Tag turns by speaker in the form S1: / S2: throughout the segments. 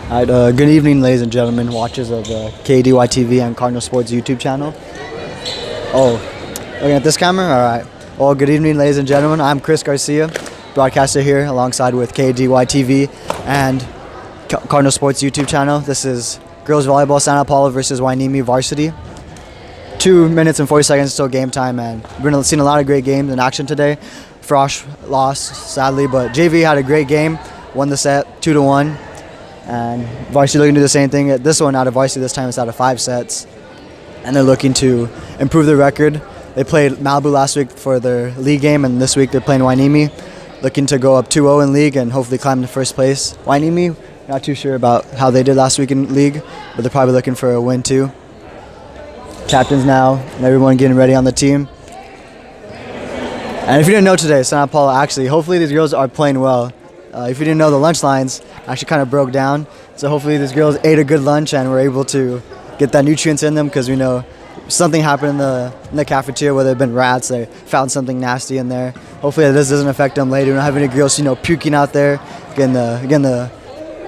S1: Good evening, ladies and gentlemen, watchers of KDY TV and Cardinal Sports YouTube channel. Oh, looking at this camera? All right. Well, good evening, ladies and gentlemen. I'm Chris Garcia, broadcaster here alongside with KDY TV and Cardinal Sports YouTube channel. This is girls volleyball, Santa Paula versus Hueneme Varsity. 2 minutes and 40 seconds till game time, and we've seen a lot of great games in action today. Frosh lost, sadly, but JV had a great game, won the set 2-1. And Varsity looking to do the same thing. This one out of Varsity this time it's out of 5 sets. And they're looking to improve their record. They played Malibu last week for their league game, and this week they're playing Hueneme. Looking to go up 2-0 in league and hopefully climb to first place. Hueneme, not too sure about how they did last week in league, but they're probably looking for a win too. Captains now, and everyone getting ready on the team. And if you didn't know today, Santa Paula actually, hopefully these girls are playing well. If you didn't know, the lunch lines actually kind of broke down. So hopefully these girls ate a good lunch and were able to get that nutrients in them, because we know something happened in the cafeteria where there have been rats. They found something nasty in there. Hopefully this doesn't affect them later. We don't have any girls, puking out there, getting the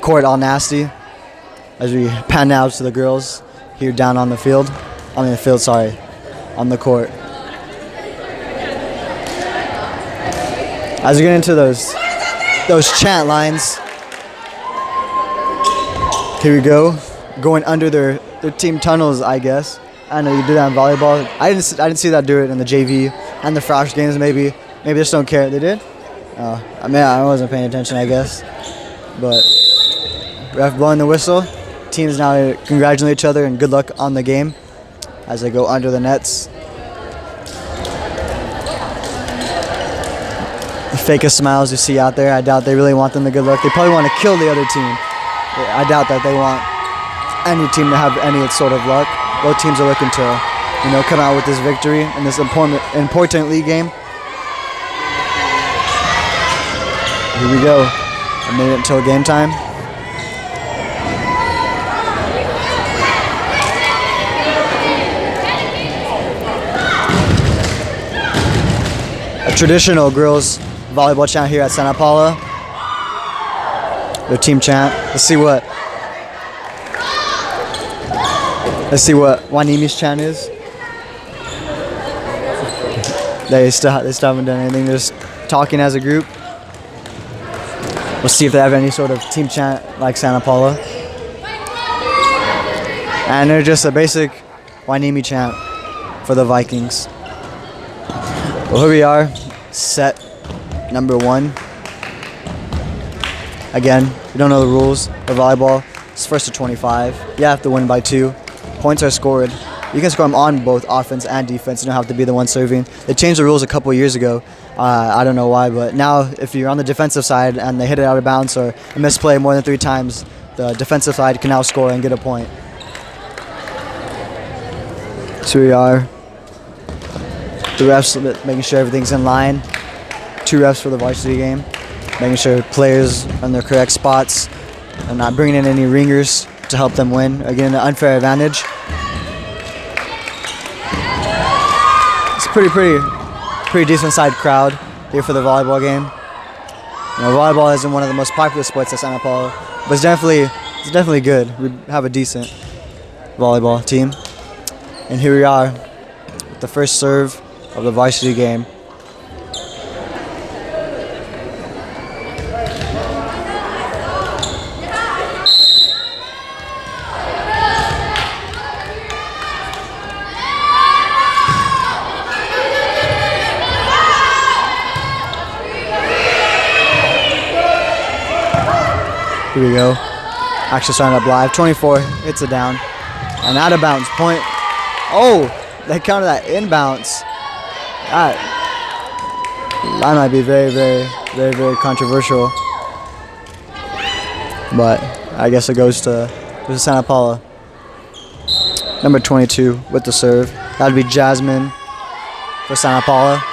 S1: court all nasty. As we pan out to the girls here down on the field. On the court. As we get into those chant lines, here we go, going under their team tunnels, I guess. I know you do that in volleyball. I didn't see that do it in the JV and the Frosh games. Maybe they just don't care. They did? I wasn't paying attention, I guess. But ref blowing the whistle. Teams now congratulate each other and good luck on the game as they go under the nets. The fakest smiles you see out there, I doubt they really want them the good luck. They probably want to kill the other team. I doubt that they want any team to have any sort of luck. Both teams are looking to, come out with this victory in this important league game. Here we go. A minute until game time. A traditional girls volleyball chant here at Santa Paula. Their team chant. Let's see what Hueneme's chant is. They still haven't done anything. They're just talking as a group. We'll see if they have any sort of team chant like Santa Paula. And they're just a basic Hueneme chant for the Vikings. Well, here we are, set number 1. Again, we don't know the rules of volleyball. It's first to 25. You have to win by 2. Points are scored. You can score them on both offense and defense. You don't have to be the one serving. They changed the rules a couple years ago. I don't know why, but now if you're on the defensive side and they hit it out of bounds or a misplay more than 3 times, the defensive side can now score and get a point. So we are. The refs making sure everything's in line. 2 refs for the varsity game, making sure players are in their correct spots and not bringing in any ringers to help them win or getting an unfair advantage. It's a pretty decent sized crowd here for the volleyball game. Volleyball isn't one of the most popular sports at Santa Paula, but it's definitely good. We have a decent volleyball team, and here we are with the first serve of the varsity game. Here we go. Actually starting up live. 24 hits it down. And out of bounds point. Oh, they counted that inbounds. That might be very, very, very, very controversial. But I guess it goes to Santa Paula. Number 22 with the serve. That would be Jasmine for Santa Paula.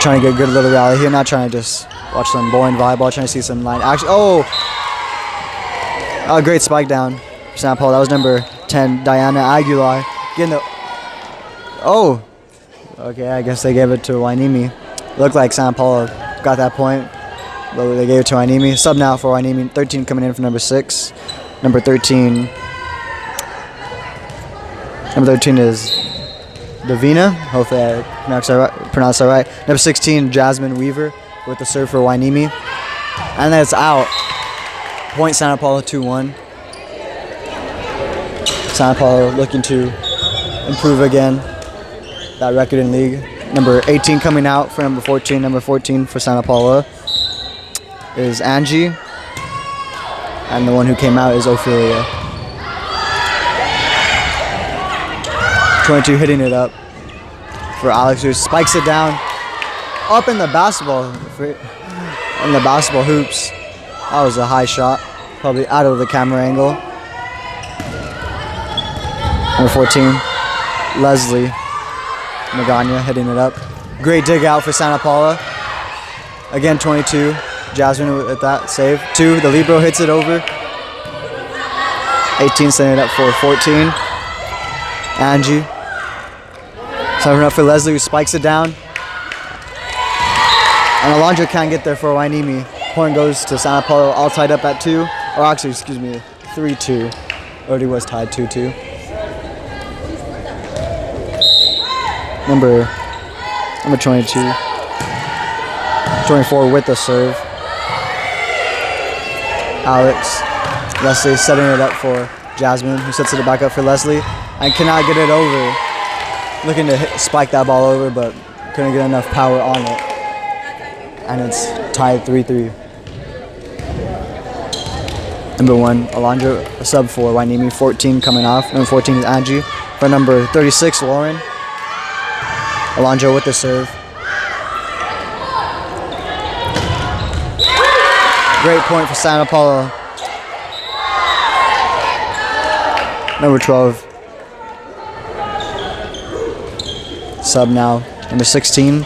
S1: Trying to get a good little rally here, not trying to just watch some boring volleyball, trying to see some line action. Oh, great spike down for Santa Paula. That was number 10, Diana Aguilar. Getting the, oh, okay, I guess they gave it to Hueneme. Looked like San Paulo got that point, but they gave it to Hueneme. Sub now for Hueneme. 13 coming in for number 6. Number 13 is Davina. Hopefully I pronounce that right. Number 16, Jasmine Weaver with the serve for Hueneme. And then it's out. Point Santa Paula 2-1. Santa Paula looking to improve again that record in league. Number 18 coming out for number 14. Number 14 for Santa Paula is Angie. And the one who came out is Ophelia. 22 hitting it up for Alex, who spikes it down up in the basketball hoops. That was a high shot, probably out of the camera angle. Number 14, Leslie Magana hitting it up. Great dig out for Santa Paula. Again, 22. Jasmine with that save. 2, the Libero hits it over. 18 setting it up for 14. Angie. Serving up for Leslie, who spikes it down. And Alondra can't get there for Hueneme. Point goes to Santa Paula, all tied up at 2. Or actually, excuse me, 3-2. Already was tied 2-2. Number 22. 24 with the serve. Alex. Leslie setting it up for Jasmine, who sets it back up for Leslie. And cannot get it over. Looking to spike that ball over, but couldn't get enough power on it. And it's tied 3-3. Number 1, Alondra, a sub for Hueneme. 14 coming off. Number 14 is Angie. For number 36, Lauren. Alondra with the serve. Great point for Santa Paula. Number 12. Sub now. Number 16,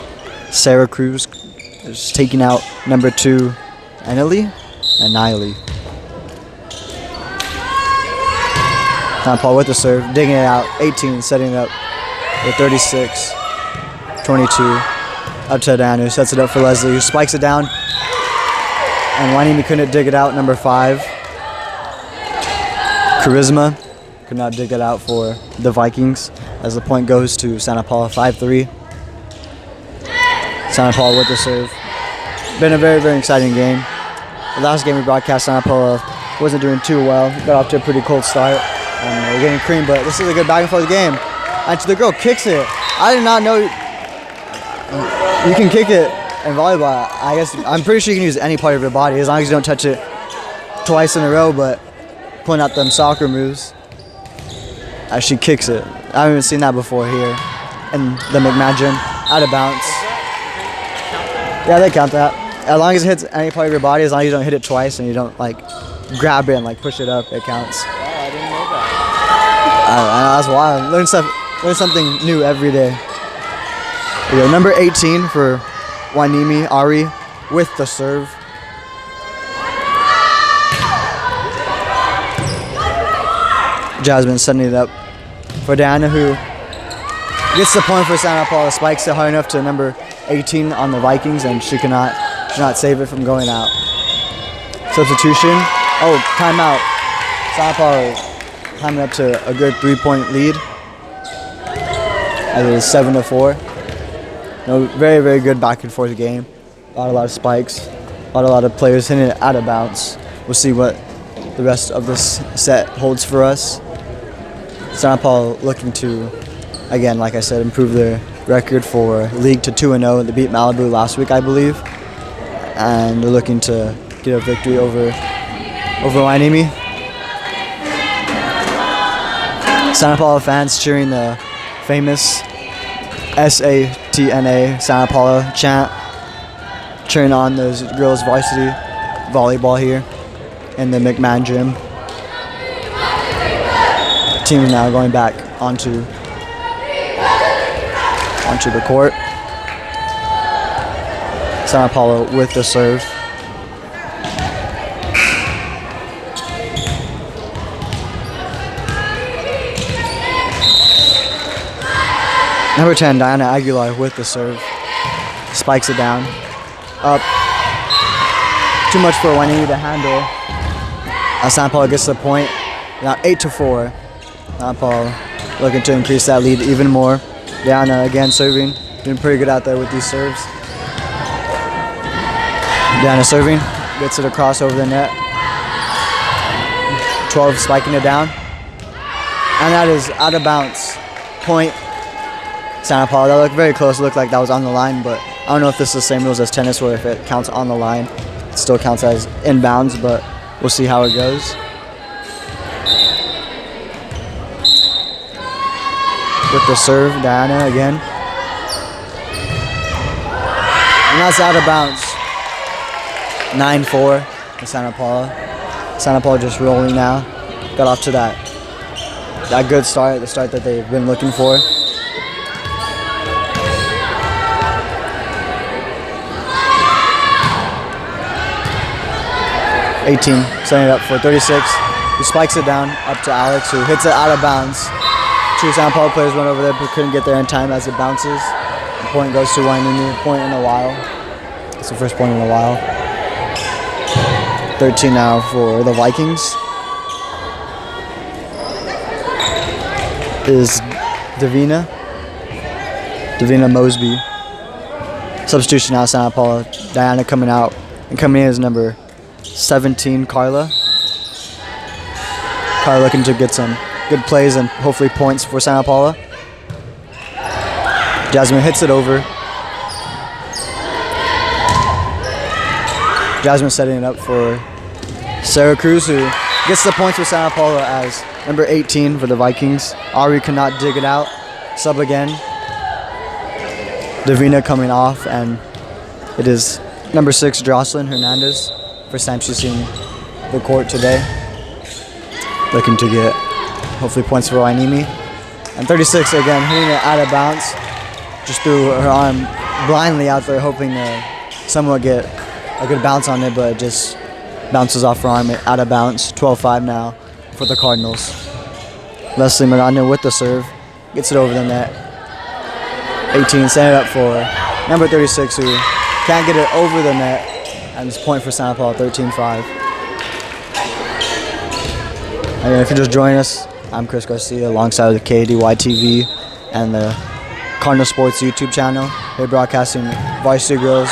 S1: Sarah Cruz is taking out number 2, Annalie and Niley. Santa Paula with the serve, digging it out. 18, setting it up with 36. 22, up to Danu, sets it up for Leslie, who spikes it down. And Hueneme couldn't dig it out. Number 5, Charisma, could not dig it out for the Vikings, as the point goes to Santa Paula 5-3. Santa Paula with the serve. Been a very, very exciting game. The last game we broadcast, Santa Paula wasn't doing too well. Got off to a pretty cold start. And we're getting creamed, but this is a good back and forth game. And the girl kicks it. I did not know you can kick it in volleyball. I guess I'm pretty sure you can use any part of your body as long as you don't touch it twice in a row, but pulling out them soccer moves as she kicks it. I haven't even seen that before here in the McMahon gym. Out of bounds. Yeah, they count that. As long as it hits any part of your body, as long as you don't hit it twice and you don't like grab it and like push it up, it counts.
S2: Oh, I didn't know that.
S1: That's wild. Learn something new every day. There you go. Number 18 for Hueneme, Ari with the serve. Jasmine setting it up for Diana, who gets the point for Santa Paula. Spikes it hard enough to number 18 on the Vikings, and she cannot save it from going out. Substitution. Oh, timeout. Santa Paula climbing up to a good 3-point lead. As it is 7-4. No, very, very good back and forth game. A lot of spikes. A lot of players hitting it out of bounds. We'll see what the rest of this set holds for us. Santa Paula looking to, again, like I said, improve their record for league to 2-0. They beat Malibu last week, I believe. And they're looking to get a victory over Hueneme. Santa Paula fans cheering the famous SATNA Santa Paula chant, cheering on those girls varsity volleyball here in the McMahon gym. The team is now going back onto the court. Santa Paula with the serve. Number 10, Diana Aguilar with the serve. spikes it down. Up. Too much for Hueneme to handle. Santa Paula gets the point. Now 8-4. Santa Paula looking to increase that lead even more. Diana again serving. Doing pretty good out there with these serves. Diana serving. Gets it across over the net. 12 spiking it down. And that is out of bounds. Point. Santa Paula. That looked very close. It looked like that was on the line, but I don't know if this is the same rules as tennis where if it counts on the line, it still counts as inbounds, but we'll see how it goes. With the serve, Diana again. And that's out of bounds. 9-4 to Santa Paula. Santa Paula just rolling now. Got off to that good start, the start that they've been looking for. Setting it up for 36. He spikes it down up to Alex, who hits it out of bounds. Two Santa Paula players went over there but couldn't get there in time as it bounces. The point goes to Hueneme. Point in a while. It's the first point in a while. 13 now for the Vikings. Is Davina Mosby. Substitution now, Santa Paula. Diana coming out. And coming in is number 17, Carla. Carla looking to get some good plays and hopefully points for Santa Paula. Jasmine hits it over. Jasmine setting it up for Sarah Cruz, who gets the points for Santa Paula as number 18 for the Vikings. Ari cannot dig it out. Sub again. Davina coming off, and it is number 6, Jocelyn Hernandez. First time she's seen the court today. Looking to get hopefully points for Hueneme. And 36 again, hitting it out of bounds. Just threw her arm blindly out there, hoping to somewhat get a good bounce on it, but it just bounces off her arm out of bounds. 12-5 now for the Cardinals. Leslie Miranda with the serve. Gets it over the net. 18, setting it up for number 36, who can't get it over the net. And it's point for Santa Paula, 13-5. Again, if you're just joining us, I'm Chris Garcia alongside the KDY TV and the Cardinal Sports YouTube channel. We're broadcasting Varsity Girls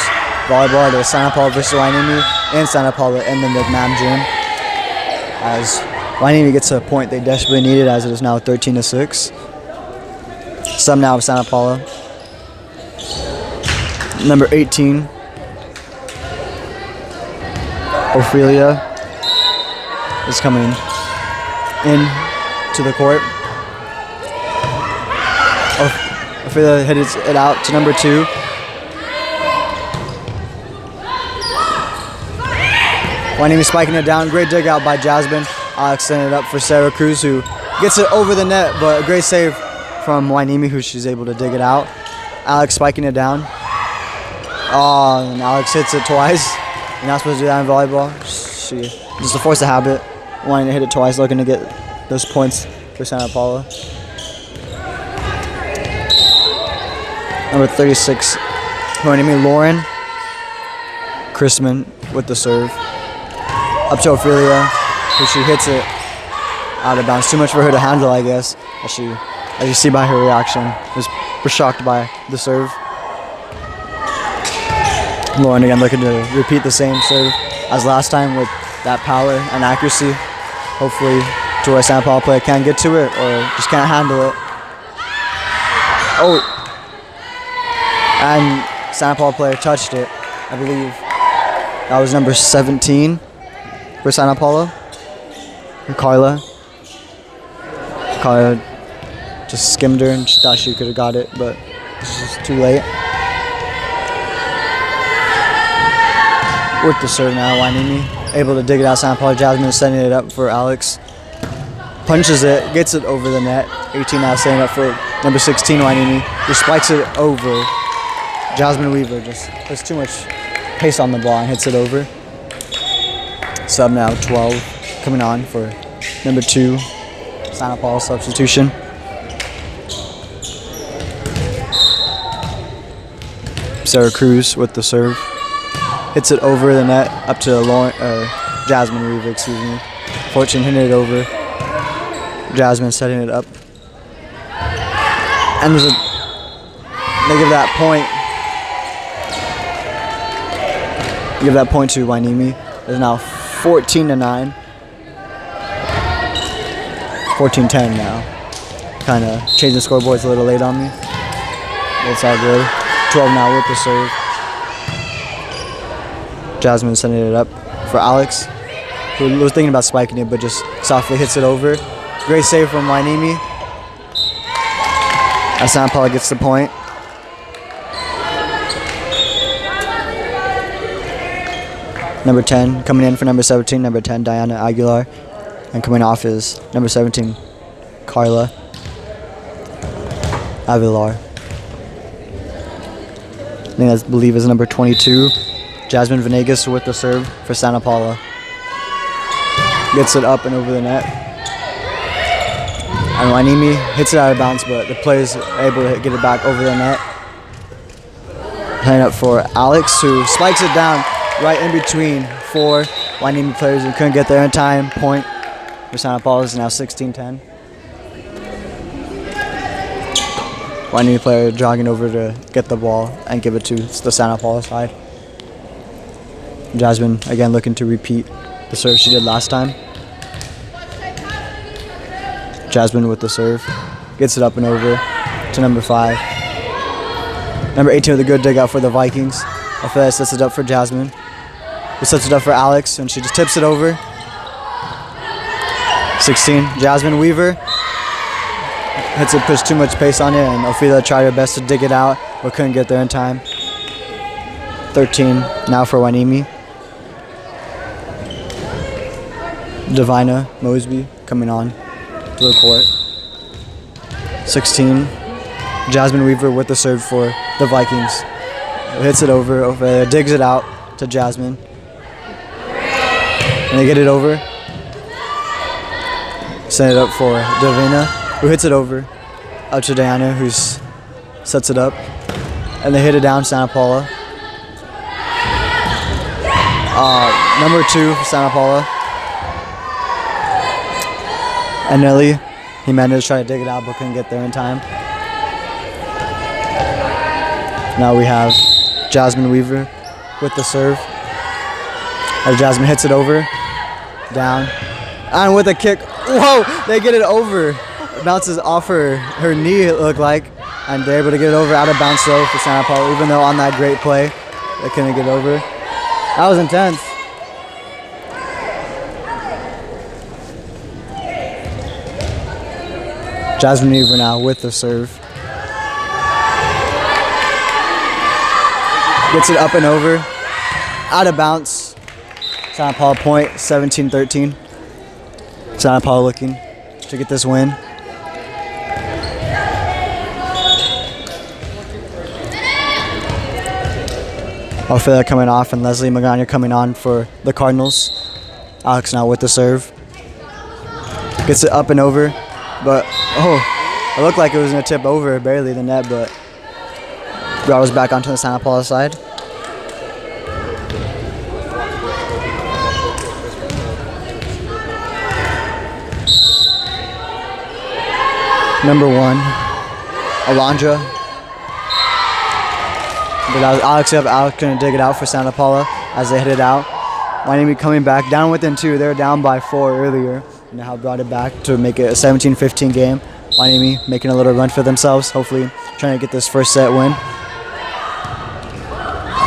S1: Volleyball to Santa Paula versus Hueneme in Santa Paula in the McMahon Gym. As Hueneme gets a point they desperately needed, as it is now 13-6. Sub now of Santa Paula. Number 18, Ophelia, is coming in to the court. Ophelia hits it out to number 2. Hueneme spiking it down. Great dig out by Jasmine. Alex sending it up for Sarah Cruz, who gets it over the net, but a great save from Hueneme, who she's able to dig it out. Alex spiking it down. Oh, and Alex hits it twice. You're not supposed to do that in volleyball. She just a force of habit, wanting to hit it twice, looking to get those points for Santa Paula. Number 36, Hueneme, Lauren Chrisman with the serve. Up to Ophelia, who she hits it out of bounds. Too much for her to handle, I guess, as you see by her reaction. Was shocked by the serve. Lauren again looking to repeat the same serve as last time with that power and accuracy. Hopefully to where Santa Paula player can't get to it or just can't handle it. Oh, and Santa Paula player touched it. I believe that was number 17 for Santa Paula. And Carla just skimmed her and she thought she could have got it, but it's just too late. With the serve now, Hueneme able to dig it out. Santa Paula. Jasmine is setting it up for Alex. Punches it, gets it over the net. 18 now setting it up for number 16, Hueneme, who spikes it over. Jasmine Weaver just has too much pace on the ball and hits it over. Sub now, 12, coming on for number 2, Santa Paula substitution. Sarah Cruz with the serve. Hits it over the net up to Jasmine Weaver, excuse me. Fortune hitting it over. Jasmine setting it up. And they give that point. Give that point to Hueneme. It's now 14-9. 14-10 now. Kind of changed the scoreboards a little late on me. It's all good. 12 now with the serve. Jasmine sending it up for Alex, who was thinking about spiking it, but just softly hits it over. Great save from Hueneme. As Santa Paula gets the point. Number 10 coming in for number 17, number 10, Diana Aguilar. And coming off is number 17, Carla Aguilar. I think I believe is number 22, Jasmine Venegas with the serve for Santa Paula. Gets it up and over the net. And Hueneme hits it out of bounds, but the player's able to get it back over the net. Playing up for Alex, who spikes it down right in between four Hueneme players who couldn't get there in time. Point for Santa Paula is now 16-10. Hueneme player jogging over to get the ball and give it to the Santa Paula side. Jasmine again looking to repeat the serve she did last time. Jasmine with the serve. Gets it up and over to number 5. Number 18 with a good dig out for the Vikings. Alfea sets it up for Jasmine. Who sets it up for Alex, and she just tips it over. 16, Jasmine Weaver. Hits it, puts too much pace on it, and Ophelia tried her best to dig it out, but couldn't get there in time. 13 now for Hueneme. Divina Mosby coming on to the court. 16, Jasmine Weaver with the serve for the Vikings. Hits it over, Ophelia digs it out to Jasmine. And they get it over. Send it up for Divina, who hits it over. Out to Diana, who sets it up. And they hit it down, Santa Paula. Number 2 for Santa Paula. And Nelly, he managed to try to dig it out, but couldn't get there in time. Now we have Jasmine Weaver with the serve. As Jasmine hits it over, down, and with a kick. Whoa! They get it over. It bounces off her knee, it looked like, and they're able to get it over out of bounds though for Santa Paula. Even though on that great play, they couldn't get over. That was intense. Jasmine Weaver now with the serve. Gets it up and over. Out of bounds. Santa Paula point, 17-13. Santa Paula looking to get this win. Ophelia coming off and Leslie Magana coming on for the Cardinals. Alex now with the serve. Gets it up and over, but it looked like it was going to tip over barely the net, but brought us back onto the Santa Paula side. Number 1, Alondra. But that was Alex up. Alex couldn't dig it out for Santa Paula as they hit it out. Hueneme coming back down within 2. They were down by 4 earlier. And now brought it back to make it a 17-15 game. Hueneme making a little run for themselves, hopefully trying to get this first set win.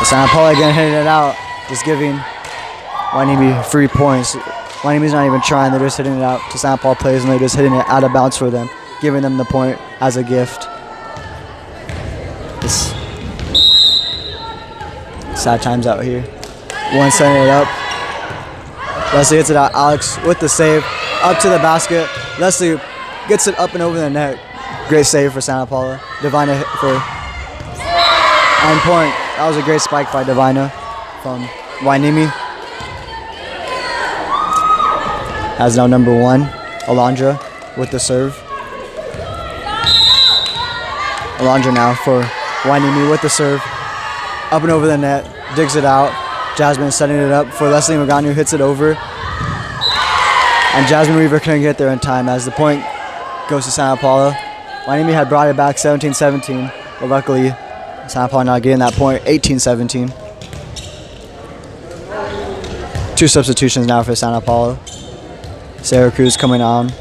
S1: Santa Paula again hitting it out, just giving Hueneme free points. Hueneme's not even trying, they're just hitting it out to Santa Paula players, and they're just hitting it out of bounds for them, giving them the point as a gift. Just sad times out here. One setting it up. Leslie hits it out. Alex with the save. Up to the basket. Leslie gets it up and over the net. Great save for Santa Paula. Divina hit for 9 point. That was a great spike by Divina from Hueneme. Has now number 1, Alondra with the serve. Alondra now for Hueneme with the serve. Up and over the net, digs it out. Jasmine setting it up for Leslie Magana, who hits it over. And Jasmine Weaver couldn't get there in time as the point goes to Santa Paula. Hueneme had brought it back 17-17, but luckily Santa Paula not getting that point, 18-17. 2 substitutions now for Santa Paula. Sarah Cruz coming on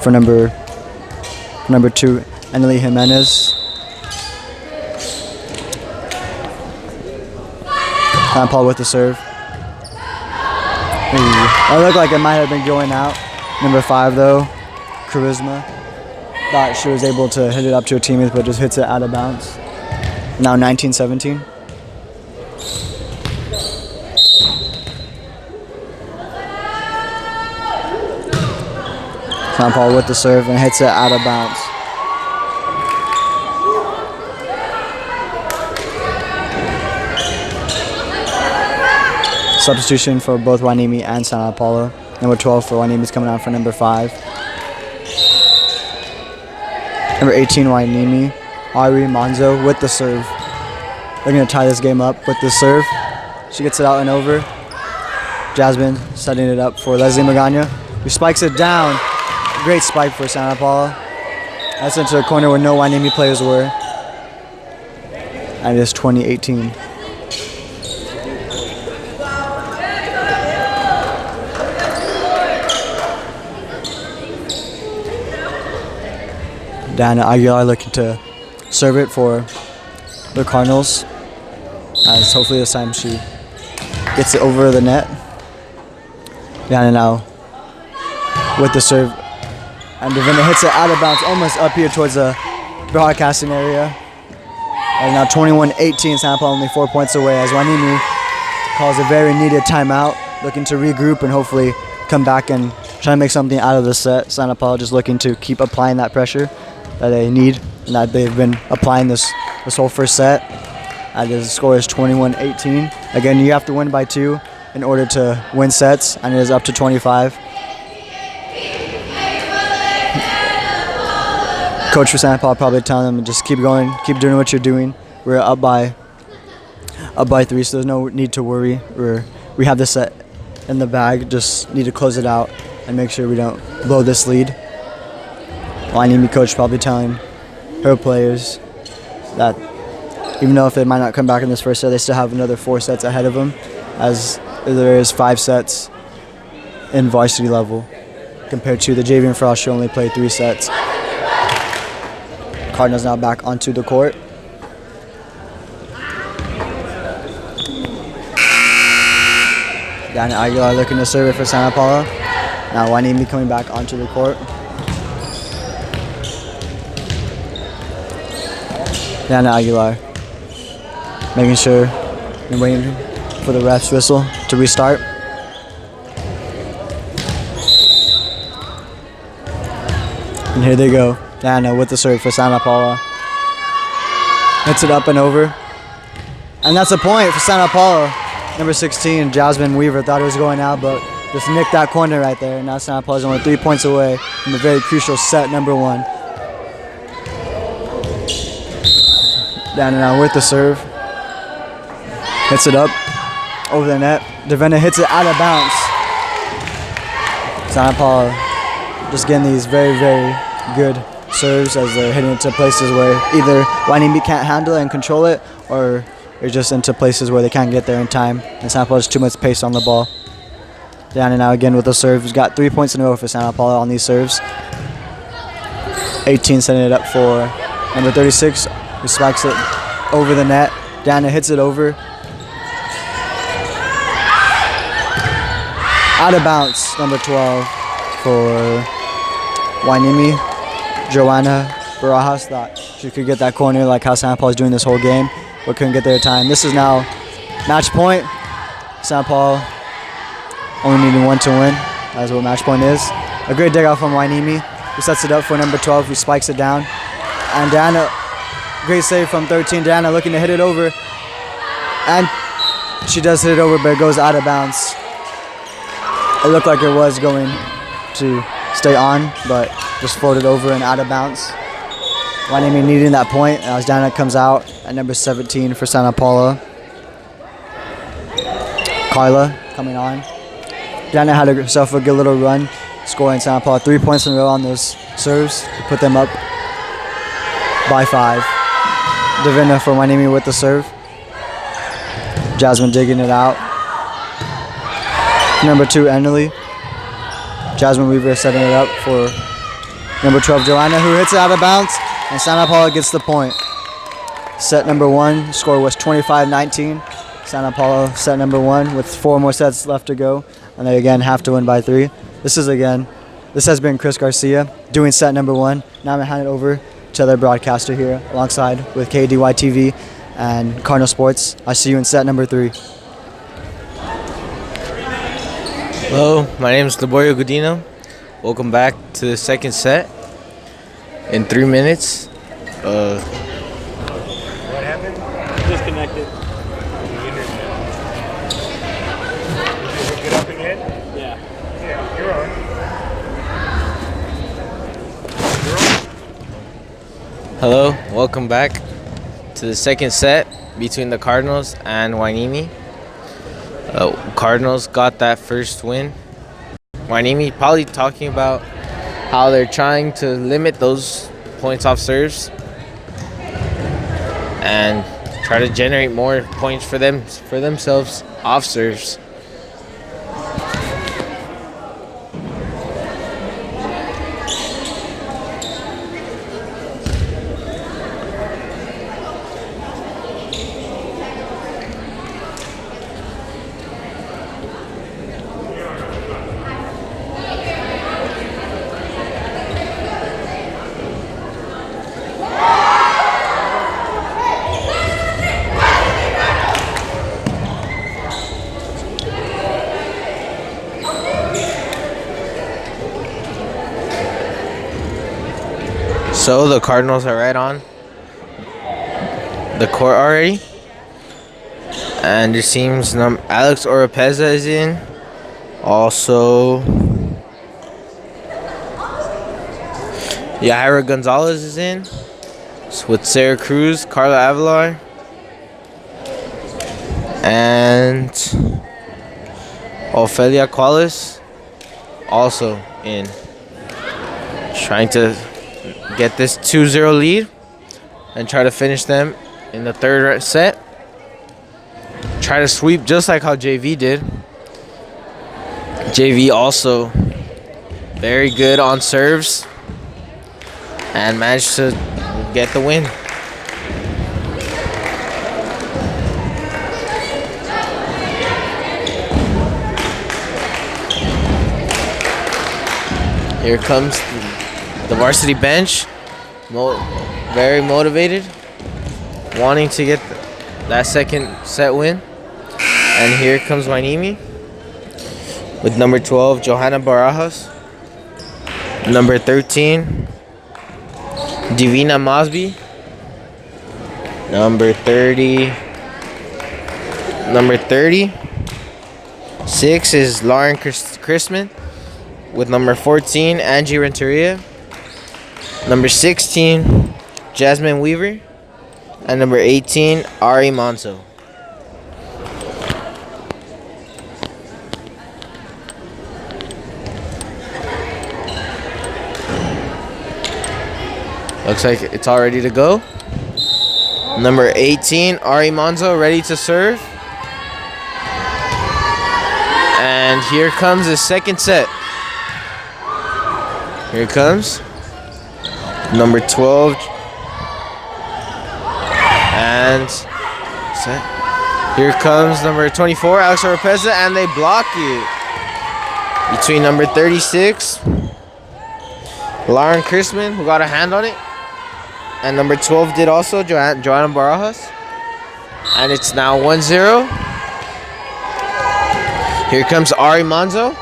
S1: for number 2, Emily Jimenez. Santa Paula with the serve. It looked like it might have been going out. Number 5 though, Charisma. Thought she was able to hit it up to her teammates, but just hits it out of bounds. Now 19-17. Santa Paula with the serve and hits it out of bounds. Substitution for both Hueneme and Santa Paula. Number 12 for Hueneme is coming on for number 5. Number 18, Hueneme, Ari Manzo with the serve. They're going to tie this game up with the serve. She gets it out and over. Jasmine setting it up for Leslie Magana, who spikes it down. Great spike for Santa Paula. That's into a corner where no Hueneme players were. And it is 20-18. Diana Aguilar looking to serve it for the Cardinals, as hopefully this time she gets it over the net. Diana now with the serve, and Davina hits it out of bounds, almost up here towards the broadcasting area. And now 21-18, Santa Paula only 4 points away as Hueneme calls a very needed timeout, looking to regroup and hopefully come back and try to make something out of the set. Santa Paula just looking to keep applying that pressure that they need and that they've been applying this whole first set. And the score is 21-18. Again, you have to win by 2 in order to win sets, and it is up to 25. Coach for Santa Paula probably telling them just keep going, keep doing what you're doing. We're up by 3, so there's no need to worry. We have this set in the bag. Just need to close it out and make sure we don't blow this lead. Hueneme coach probably telling her players that even though if they might not come back in this first set, they still have another 4 sets ahead of them, as there is 5 sets in varsity level compared to the JV and Frost, who only played 3 sets. Cardinals now back onto the court. Diana Aguilar looking to serve it for Santa Paula. Now Hueneme coming back onto the court. Diana Aguilar making sure and waiting for the ref's whistle to restart. And here they go. Diana with the serve for Santa Paula. Hits it up and over. And that's a point for Santa Paula. Number 16, Jasmine Weaver, thought it was going out, but just nicked that corner right there. And now Santa Paula's only 3 points away from the very crucial set number 1. Diana now with the serve. Hits it up over the net. Davina hits it out of bounds. Santa Paula just getting these very, very good serves as they're hitting it to places where either Hueneme can't handle it and control it, or they're just into places where they can't get there in time. And Santa Paula has too much pace on the ball. Diana now again with the serve. He's got 3 points in a row for Santa Paula on these serves. 18 setting it up for number 36, who spikes it over the net. Diana hits it over. Out of bounds, number 12 for Hueneme. Joanna Barajas thought she could get that corner like how Santa Paula is doing this whole game, but couldn't get there in time. This is now match point. Santa Paula only needing 1 to win. That's what match point is. A great dig out from Hueneme, who sets it up for number 12, who spikes it down. And Diana, great save from 13. Diana looking to hit it over. And she does hit it over, but it goes out of bounds. It looked like it was going to stay on, but just floated over and out of bounds. Hueneme needing that point as Dana comes out at number 17 for Santa Paula. Carla coming on. Dana had herself a good little run, scoring Santa Paula 3 points in a row on those serves to put them up by 5. Davina for Hueneme with the serve. Jasmine digging it out. Number 2, Enderly. Jasmine Weaver setting it up for number 12, Joanna, who hits it out of bounds, and Santa Paula gets the point. Set number 1, score was 25-19. Santa Paula set number 1 with 4 more sets left to go, and they again have to win by 3. This has been Chris Garcia doing set number 1. Now I'm going to hand it over to their broadcaster here alongside with KDY TV and Cardinal Sports. I see you in set number 3.
S2: Hello, my name is Laborio Godino. Welcome back to the second set. In 3 minutes.
S3: What happened? Disconnected. The internet. Did you get up again? Yeah. Yeah, you're on.
S2: Hello, welcome back to the second set between the Cardinals and Hueneme. Cardinals got that first win. Hueneme probably talking about how they're trying to limit those points off serves and try to generate more points for themselves off serves. So the Cardinals are right on the court already, and it seems Alex Oropeza is in. Also, Yahaira Gonzalez is in with Sarah Cruz, Carla Avalar, and Ophelia Qualis also in. Trying to get this 2-0 lead and try to finish them in the third set. Try to sweep just like how JV did. JV also very good on serves and managed to get the win. Here comes the varsity bench, very motivated, wanting to get that second set win. And here comes Hueneme with number 12, Johanna Barajas, number 13, Divina Mosby, number 36 is Lauren Chrisman, with number 14, Angie Renteria, number 16, Jasmine Weaver, and number 18, Ari Monzo. Looks like it's all ready to go. Number 18, Ari Monzo, ready to serve. And here comes the second set. Here it comes. Number 12. And set. Here comes number 24, Alex Oropeza, and they block it. Between number 36, Lauren Chrisman, who got a hand on it, and number 12 did also, Joanna Barajas. And it's now 1-0. Here comes Ari Monzo.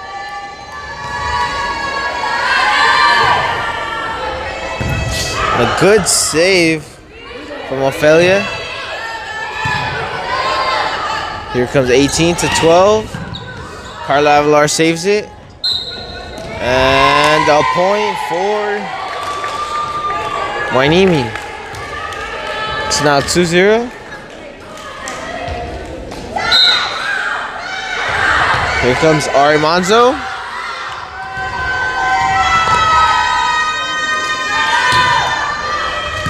S2: A good save from Ophelia. Here comes 18-12. Carla Avalar saves it. And a point for Hueneme. It's now 2-0. Here comes Ari Monzo.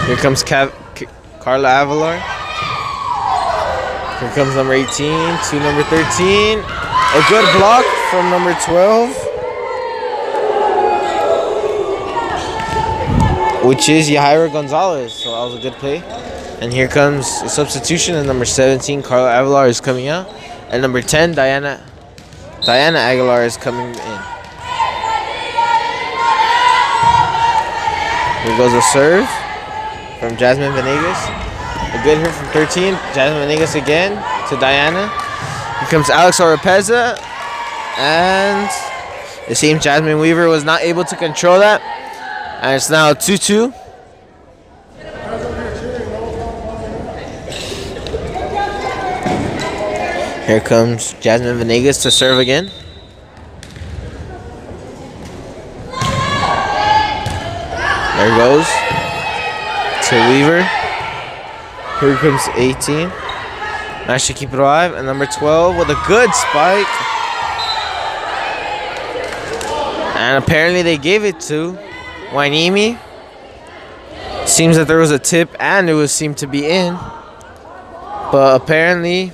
S2: Here comes Carla Avalar. Here comes number 18 to number 13. A good block from number 12, which is Yahaira Gonzalez. So that was a good play. And here comes a substitution, and number 17, Carla Avalar, is coming out. And number 10, Diana Aguilar is coming in. Here goes a serve from Jasmine Venegas. A good hit from 13. Jasmine Venegas again to Diana. Here comes Alex Oropeza. And it seems Jasmine Weaver was not able to control that. And it's now 2-2. Here comes Jasmine Venegas to serve again. There goes to Weaver. Here comes 18. Managed to keep it alive. And number 12 with a good spike. And apparently they gave it to Hueneme. Seems that there was a tip and it seemed to be in. But apparently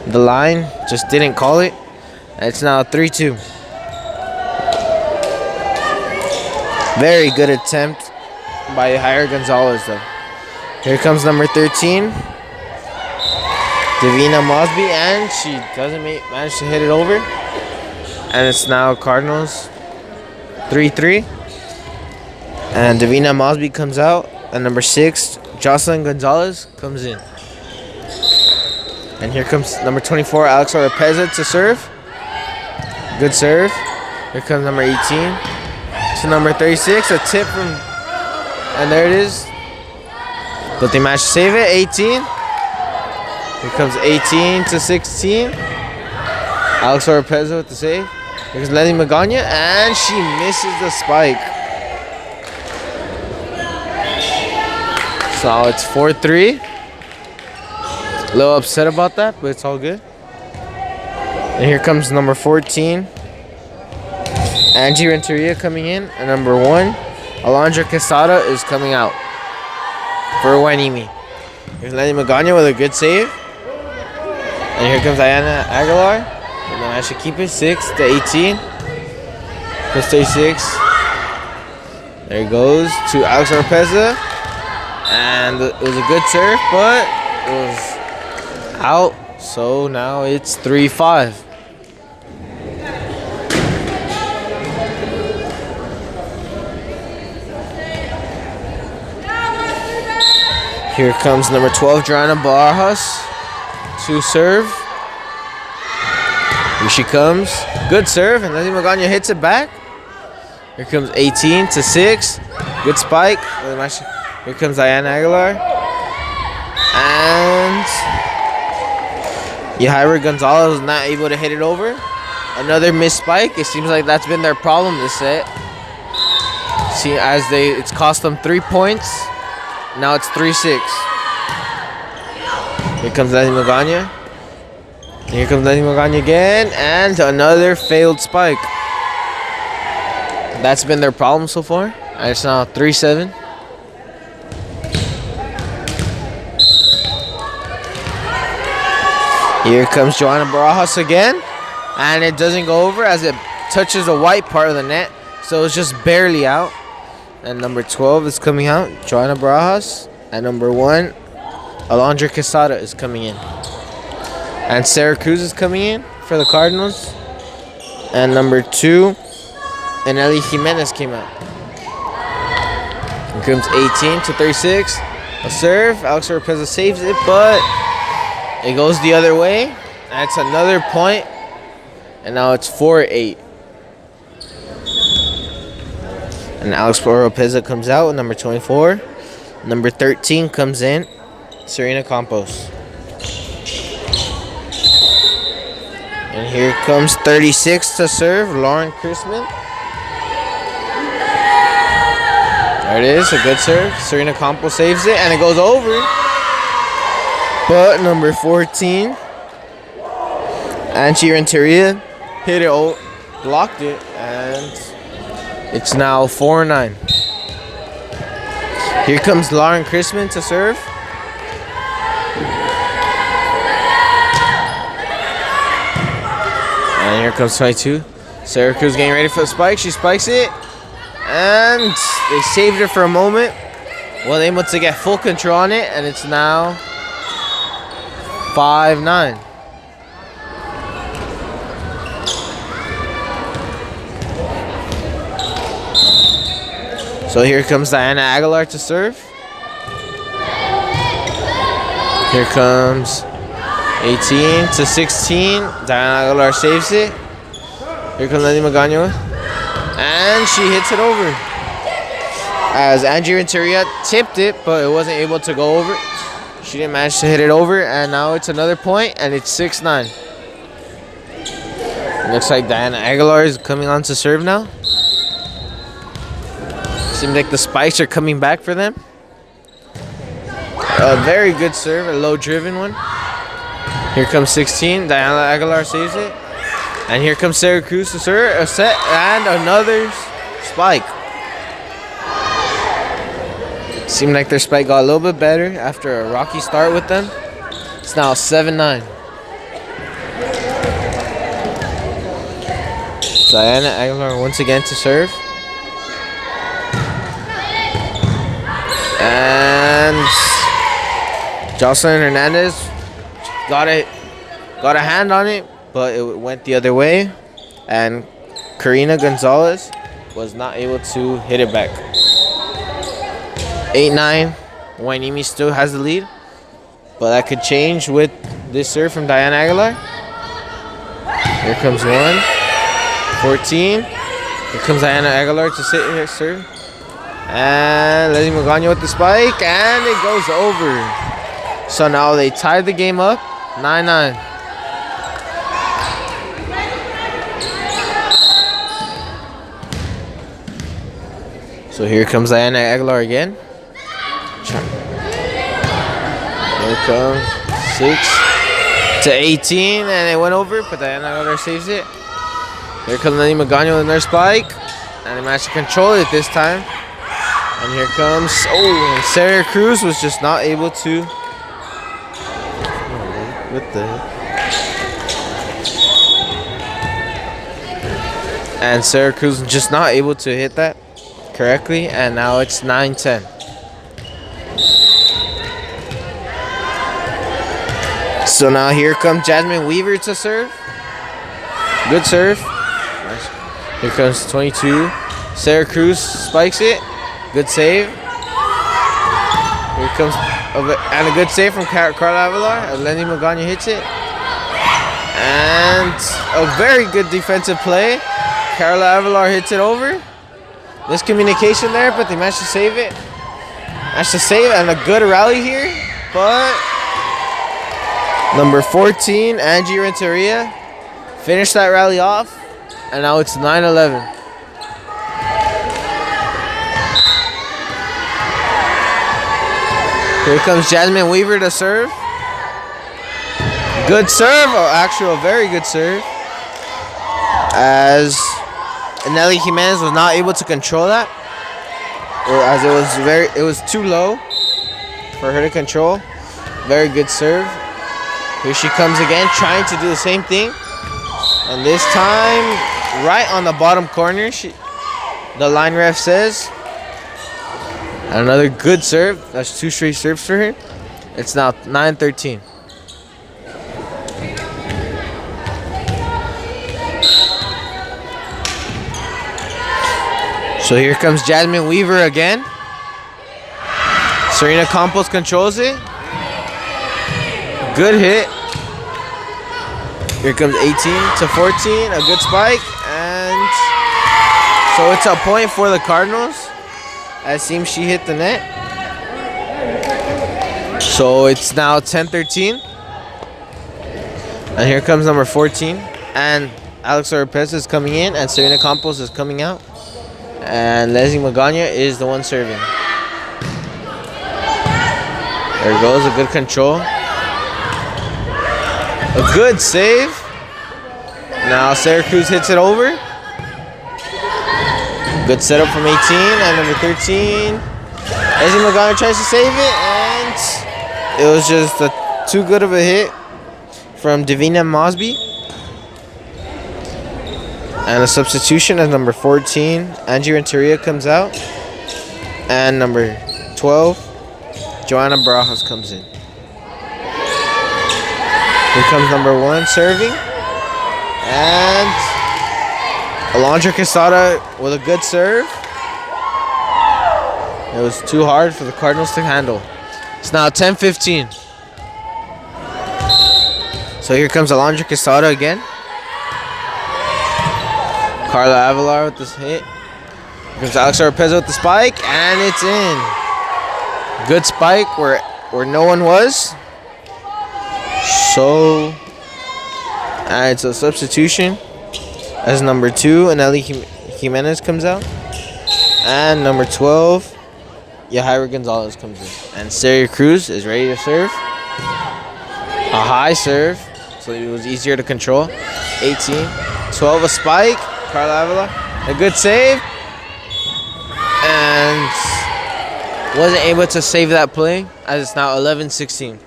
S2: the line just didn't call it. And it's now 3-2. Very good attempt by Yahaira Gonzalez though. Here comes number 13, Davina Mosby, and she doesn't manage to hit it over. And it's now Cardinals 3-3. And Davina Mosby comes out, and number 6, Jocelyn Gonzalez, comes in. And here comes number 24, Alex Oropeza, to serve. Good serve. Here comes number 18 to number 36. A tip from, and there it is. But they managed to save it. 18. Here comes 18 to 16. Alex Oropeza with the save. Here's Lenny Magana, and she misses the spike. So it's 4-3. A little upset about that, but it's all good. And here comes number 14, Angie Renteria, coming in. And number 1, Alondra Quesada, is coming out for Hueneme. Here's Lenny Magana with a good save. And here comes Diana Aguilar. And then I should keep it 6-18. Plus 36. There it goes to Alex Oropeza. And it was a good serve, but it was out. So now it's 3-5. Here comes number 12, Joanna Barajas, to serve. Here she comes. Good serve, and Leslie Magana hits it back. Here comes 18 to 6. Good spike. Here comes Diana Aguilar. And Yahaira Gonzalez was not able to hit it over. Another missed spike. It seems like that's been their problem this set. See, it's cost them 3 points. Now it's 3-6. Here comes Lenny Magana. Here comes Lenny Magana again, and another failed spike. That's been their problem so far. And it's now 3-7. Here comes Joanna Barajas again, and it doesn't go over as it touches the white part of the net, so it's just barely out. And number 12 is coming out, Joanna Barajas, and number 1, Alondra Quesada, is coming in. And Sarah Cruz is coming in for the Cardinals. And number 2, Anely Jimenez came out. Here comes 18 to 36. A serve. Alex Oropeza saves it, but it goes the other way. That's another point. And now it's 4-8. And Alex Oropeza comes out with number 24. Number 13 comes in, Serena Campos. And here comes 36 to serve, Lauren Chrisman. There it is, a good serve. Serena Campos saves it, and it goes over. But number 14, Angie Renteria, hit it, blocked it, and it's now 4-9. Here comes Lauren Chrisman to serve. And here comes 22. Sarah Cruz getting ready for the spike. She spikes it. And they saved it for a moment. Well, able to get full control on it. And it's now 5-9. So here comes Diana Aguilar to serve. Here comes 18 to 16. Diana Aguilar saves it. Here comes Lenny Magano. And she hits it over. As Angie Renteria tipped it, but it wasn't able to go over. She didn't manage to hit it over. And now it's another point, and it's 6-9. Looks like Diana Aguilar is coming on to serve now. Seems like the spikes are coming back for them. A very good serve, a low-driven one. Here comes 16. Diana Aguilar saves it. And here comes Sarah Cruz to serve. A set and another spike. Seemed like their spike got a little bit better after a rocky start with them. It's now 7-9. Diana Aguilar once again to serve. And Jocelyn Hernandez got a hand on it, but it went the other way. And Karina Gonzalez was not able to hit it back. 8-9. Hueneme still has the lead, but that could change with this serve from Diana Aguilar. Here comes 14. Here comes Diana Aguilar to sit here, serve. And Leslie Magano with the spike, and it goes over. So now they tied the game up, 9-9. So here comes Diana Aguilar again. Here comes 6-18, and it went over, but Diana Aguilar saves it. Here comes Leslie Magano with another spike, and they managed to control it this time. And here comes, and Sarah Cruz was just not able to. What the heck? And Sarah Cruz was just not able to hit that correctly. And now it's 9-10. So now here comes Jasmine Weaver to serve. Good serve. Here comes 22. Sarah Cruz spikes it. Good save. Here comes and a good save from Carla Aguilar. Lenny Magano hits it. And a very good defensive play. Carla Aguilar hits it over. Miscommunication there, but they managed to save it. Managed to save it, and a good rally here. But number 14, Angie Renteria, finished that rally off. And now it's 9-11. Here comes Jasmine Weaver to serve. Good serve, actually a very good serve. As Nelly Jimenez was not able to control that, or as it was too low for her to control. Very good serve. Here she comes again, trying to do the same thing, and this time right on the bottom corner. The line ref says. Another good serve. That's 2 straight serves for her. It's now 9-13. So here comes Jasmine Weaver again. Serena Campos controls it. Good hit. Here comes 18-14. A good spike. And so it's a point for the Cardinals. It seems she hit the net. So it's now 10-13. And here comes number 14. And Alex Oropez is coming in, and Serena Campos is coming out. And Leslie Magana is the one serving. There goes a good control. A good save. Now Syracuse hits it over. Good setup from 18 and number 13. Leslie Magana tries to save it, and it was just too good of a hit from Davina Mosby. And a substitution as number 14, Angie Renteria comes out. And number 12, Joanna Barajas comes in. Here comes number 1 serving. And Alondra Quesada with a good serve. It was too hard for the Cardinals to handle. It's now 10-15. So here comes Alondra Quesada again. Carla Avalar with this hit. Here comes Alex Oropeza with the spike, and it's in. Good spike where no one was. So, and it's a substitution as number 2, Anely Jimenez comes out. And number 12, Yahaira Gonzalez comes in. And Syracuse is ready to serve. A high serve, so it was easier to control. 18, 12, a spike. Carla Avila, a good save. And wasn't able to save that play as it's now 11-16.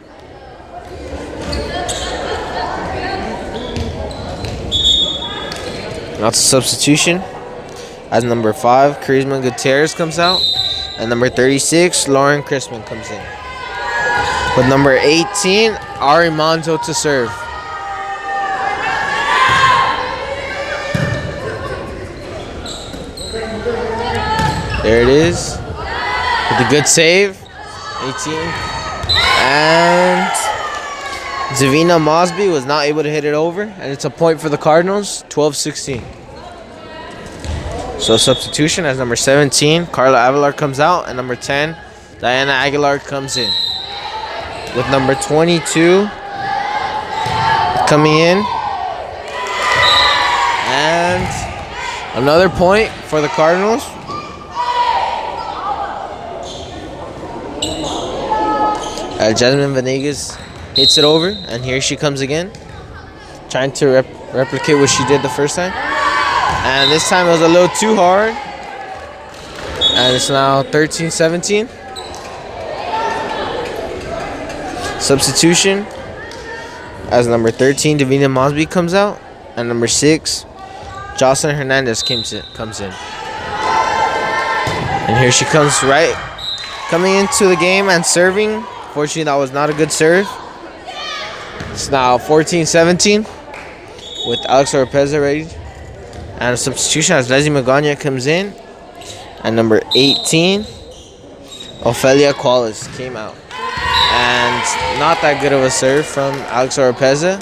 S2: That's a substitution as number 5, Charisma Gutierrez comes out. And number 36, Lauren Crispin comes in. With number 18, Ari Monzo to serve. There it is. With a good save. 18. And Zavina Mosby was not able to hit it over. And it's a point for the Cardinals. 12-16. So substitution as number 17, Carla Avalar comes out. And number 10, Diana Aguilar comes in. With number 22 coming in. And another point for the Cardinals. Jasmine Venegas hits it over, and here she comes again, trying to replicate what she did the first time. And this time it was a little too hard. And it's now 13-17. Substitution as number 13, Davina Mosby comes out, and number 6, Jocelyn Hernandez comes in. And here she comes coming into the game and serving. Fortunately, that was not a good serve. It's now 14-17 with Alex Oropeza ready. And a substitution as Leslie Magana comes in. And number 18, Ophelia Qualis came out. And not that good of a serve from Alex Oropeza.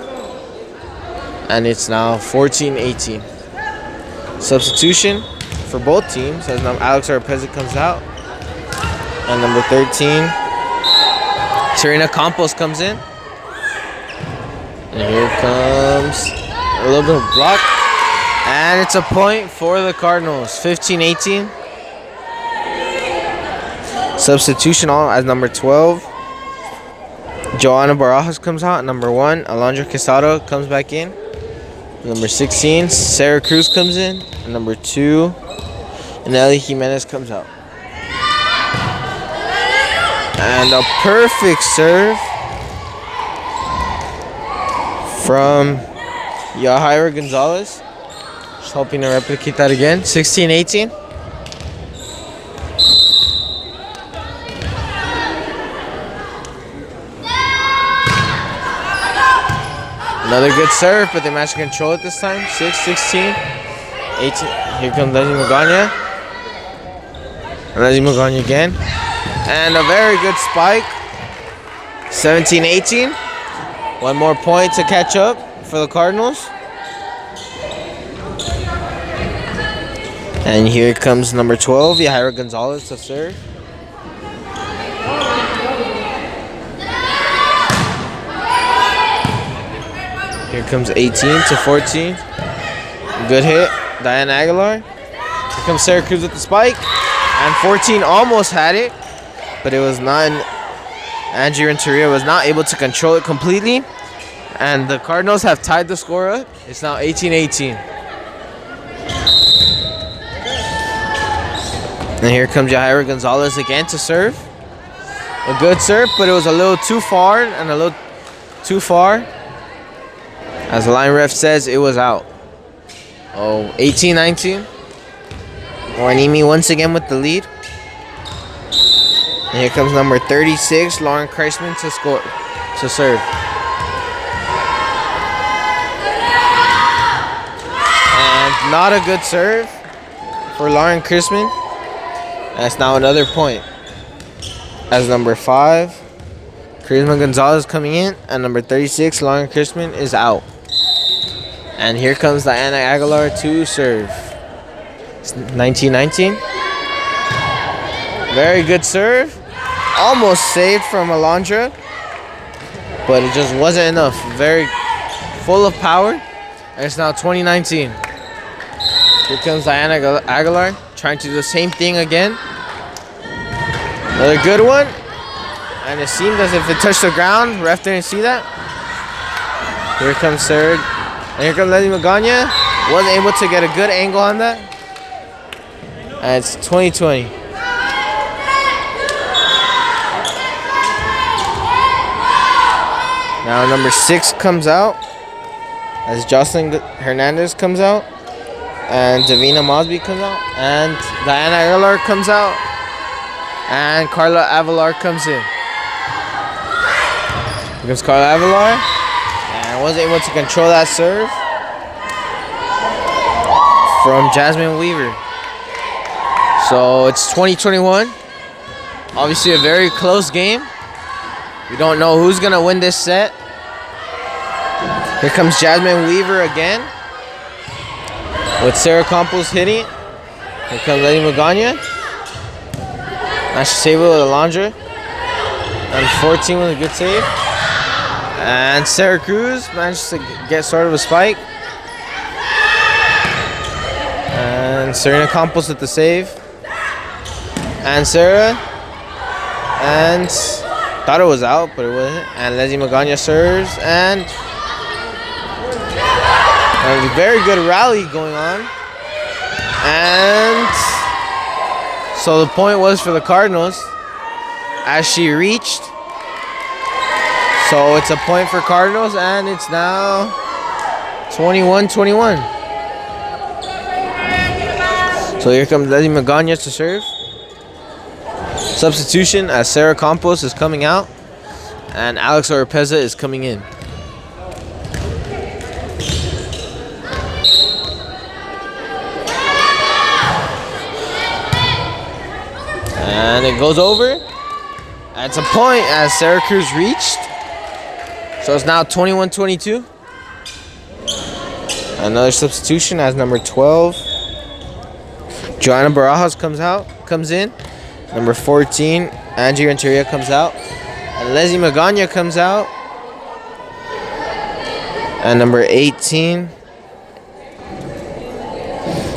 S2: And it's now 14-18. Substitution for both teams as Alex Oropeza comes out. And number 13, Serena Campos comes in. And here comes a little bit of block. And it's a point for the Cardinals. 15-18. Substitution all as number 12, Joanna Barajas comes out. Number 1, Alondra Quesada comes back in. Number 16, Sarah Cruz comes in. And number 2, Anely Jimenez comes out. And a perfect serve from Yahaira Gonzalez. Just hoping to replicate that again. 16-18. Another good serve, but they managed to control it this time. 6-16. 18. Here comes Leslie Magana. Leslie Magana again. And a very good spike. 17-18. One more point to catch up for the Cardinals. And here comes number 12, Yahaira Gonzalez to serve. Here comes 18-14. Good hit. Diana Aguilar. Here comes Syracuse with the spike. And 14 almost had it, but it was not. Angie Renteria was not able to control it completely. And the Cardinals have tied the score up. It's now 18-18. And here comes Yahaira Gonzalez again to serve. A good serve, but it was a little too far and a little too far. As the line ref says, it was out. Oh, 18-19. Hueneme once again with the lead. And here comes number 36, Lauren Kreisman to serve. And not a good serve for Lauren Kreisman. That's now another point. As number 5, Charisma Gonzalez coming in, and number 36, Lauren Kreisman, is out. And here comes Diana Aguilar to serve. It's 19-19. Very good serve. Almost saved from Alondra, but it just wasn't enough. Very full of power. And it's now 2019. Here comes Diana Aguilar trying to do the same thing again. Another good one. And it seemed as if it touched the ground. Ref didn't see that. Here comes third. And here comes Leslie Magana. Wasn't able to get a good angle on that. And it's 2020. Now number 6 comes out. As Jocelyn Hernandez comes out. And Davina Mosby comes out. And Diana Aguilar comes out. And Carla Avalar comes in. Here comes Carla Avalar. And was able to control that serve from Jasmine Weaver. So it's 2021. Obviously a very close game. We don't know who's going to win this set. Here comes Jasmine Weaver again. With Sarah Campos hitting. Here comes Lady Magana. Nice save with Alondra. And 14 with a good save. And Sarah Cruz managed to get started with spike. And Serena Campos with the save. And Sarah. And thought it was out, but it wasn't. And Leslie Magana serves. And a very good rally going on. And so the point was for the Cardinals as she reached. So it's a point for Cardinals, and it's now 21-21. So here comes Leslie Magana to serve. Substitution as Sarah Campos is coming out, and Alex Oropeza is coming in. And it goes over. It's a point as Sarah Cruz reached. So it's now 21-22. Another substitution as number 12. Joanna Barajas comes in. Number 14, Angie Renteria comes out. And Leslie Magana comes out. And number 18,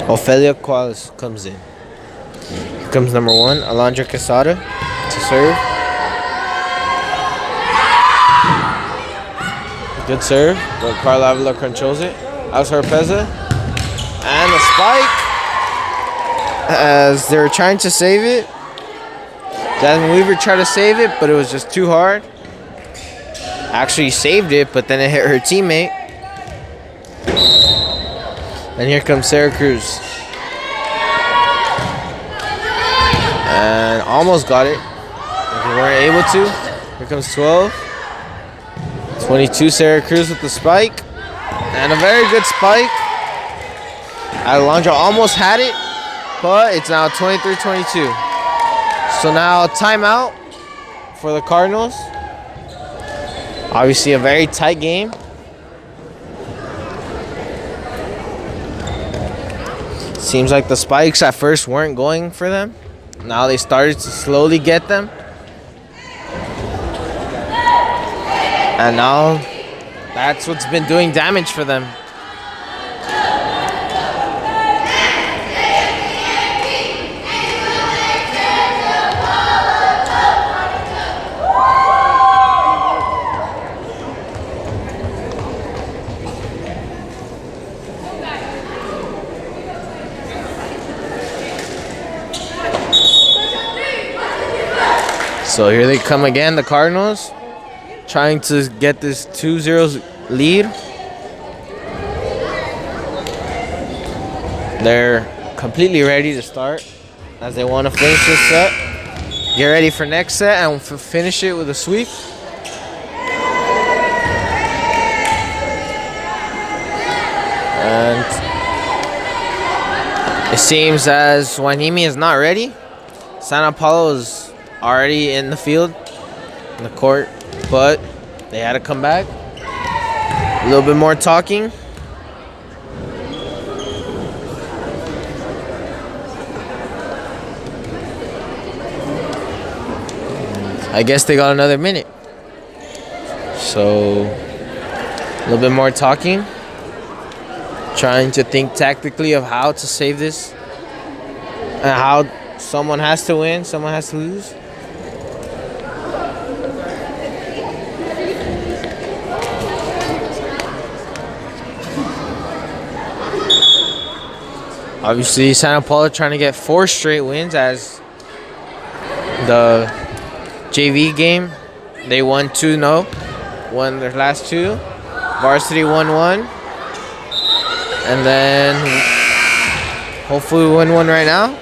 S2: Ofelia Quales comes in. Here comes number 1, Alondra Quesada to serve. Good serve, but Carla Avila controls it. Alex Oropeza. And the spike. As they're trying to save it. Jasmine Weaver tried to save it, but it was just too hard. Actually saved it, but then it hit her teammate. And here comes Sarah Cruz. And almost got it. But they weren't able to. Here comes 12. 22, Sarah Cruz with the spike. And a very good spike. Alondra almost had it, but it's now 23-22. So now timeout for the Cardinals. Obviously a very tight game. Seems like the spikes at first weren't going for them. Now they started to slowly get them. And now that's what's been doing damage for them. So here they come again, the Cardinals, trying to get this 2-0 lead. They're completely ready to start as they want to finish this set. Get ready for next set and finish it with a sweep. And it seems as Hueneme is not ready. San Paulo is already in the field, in the court, but they had to come back. A little bit more talking. I guess they got another minute. So, a little bit more talking. Trying to think tactically of how to save this. And how someone has to win, someone has to lose. Obviously, San Paulo trying to get 4 straight wins as the JV game. They won 2-0, won their last 2. Varsity won 1. And then hopefully we win 1 right now.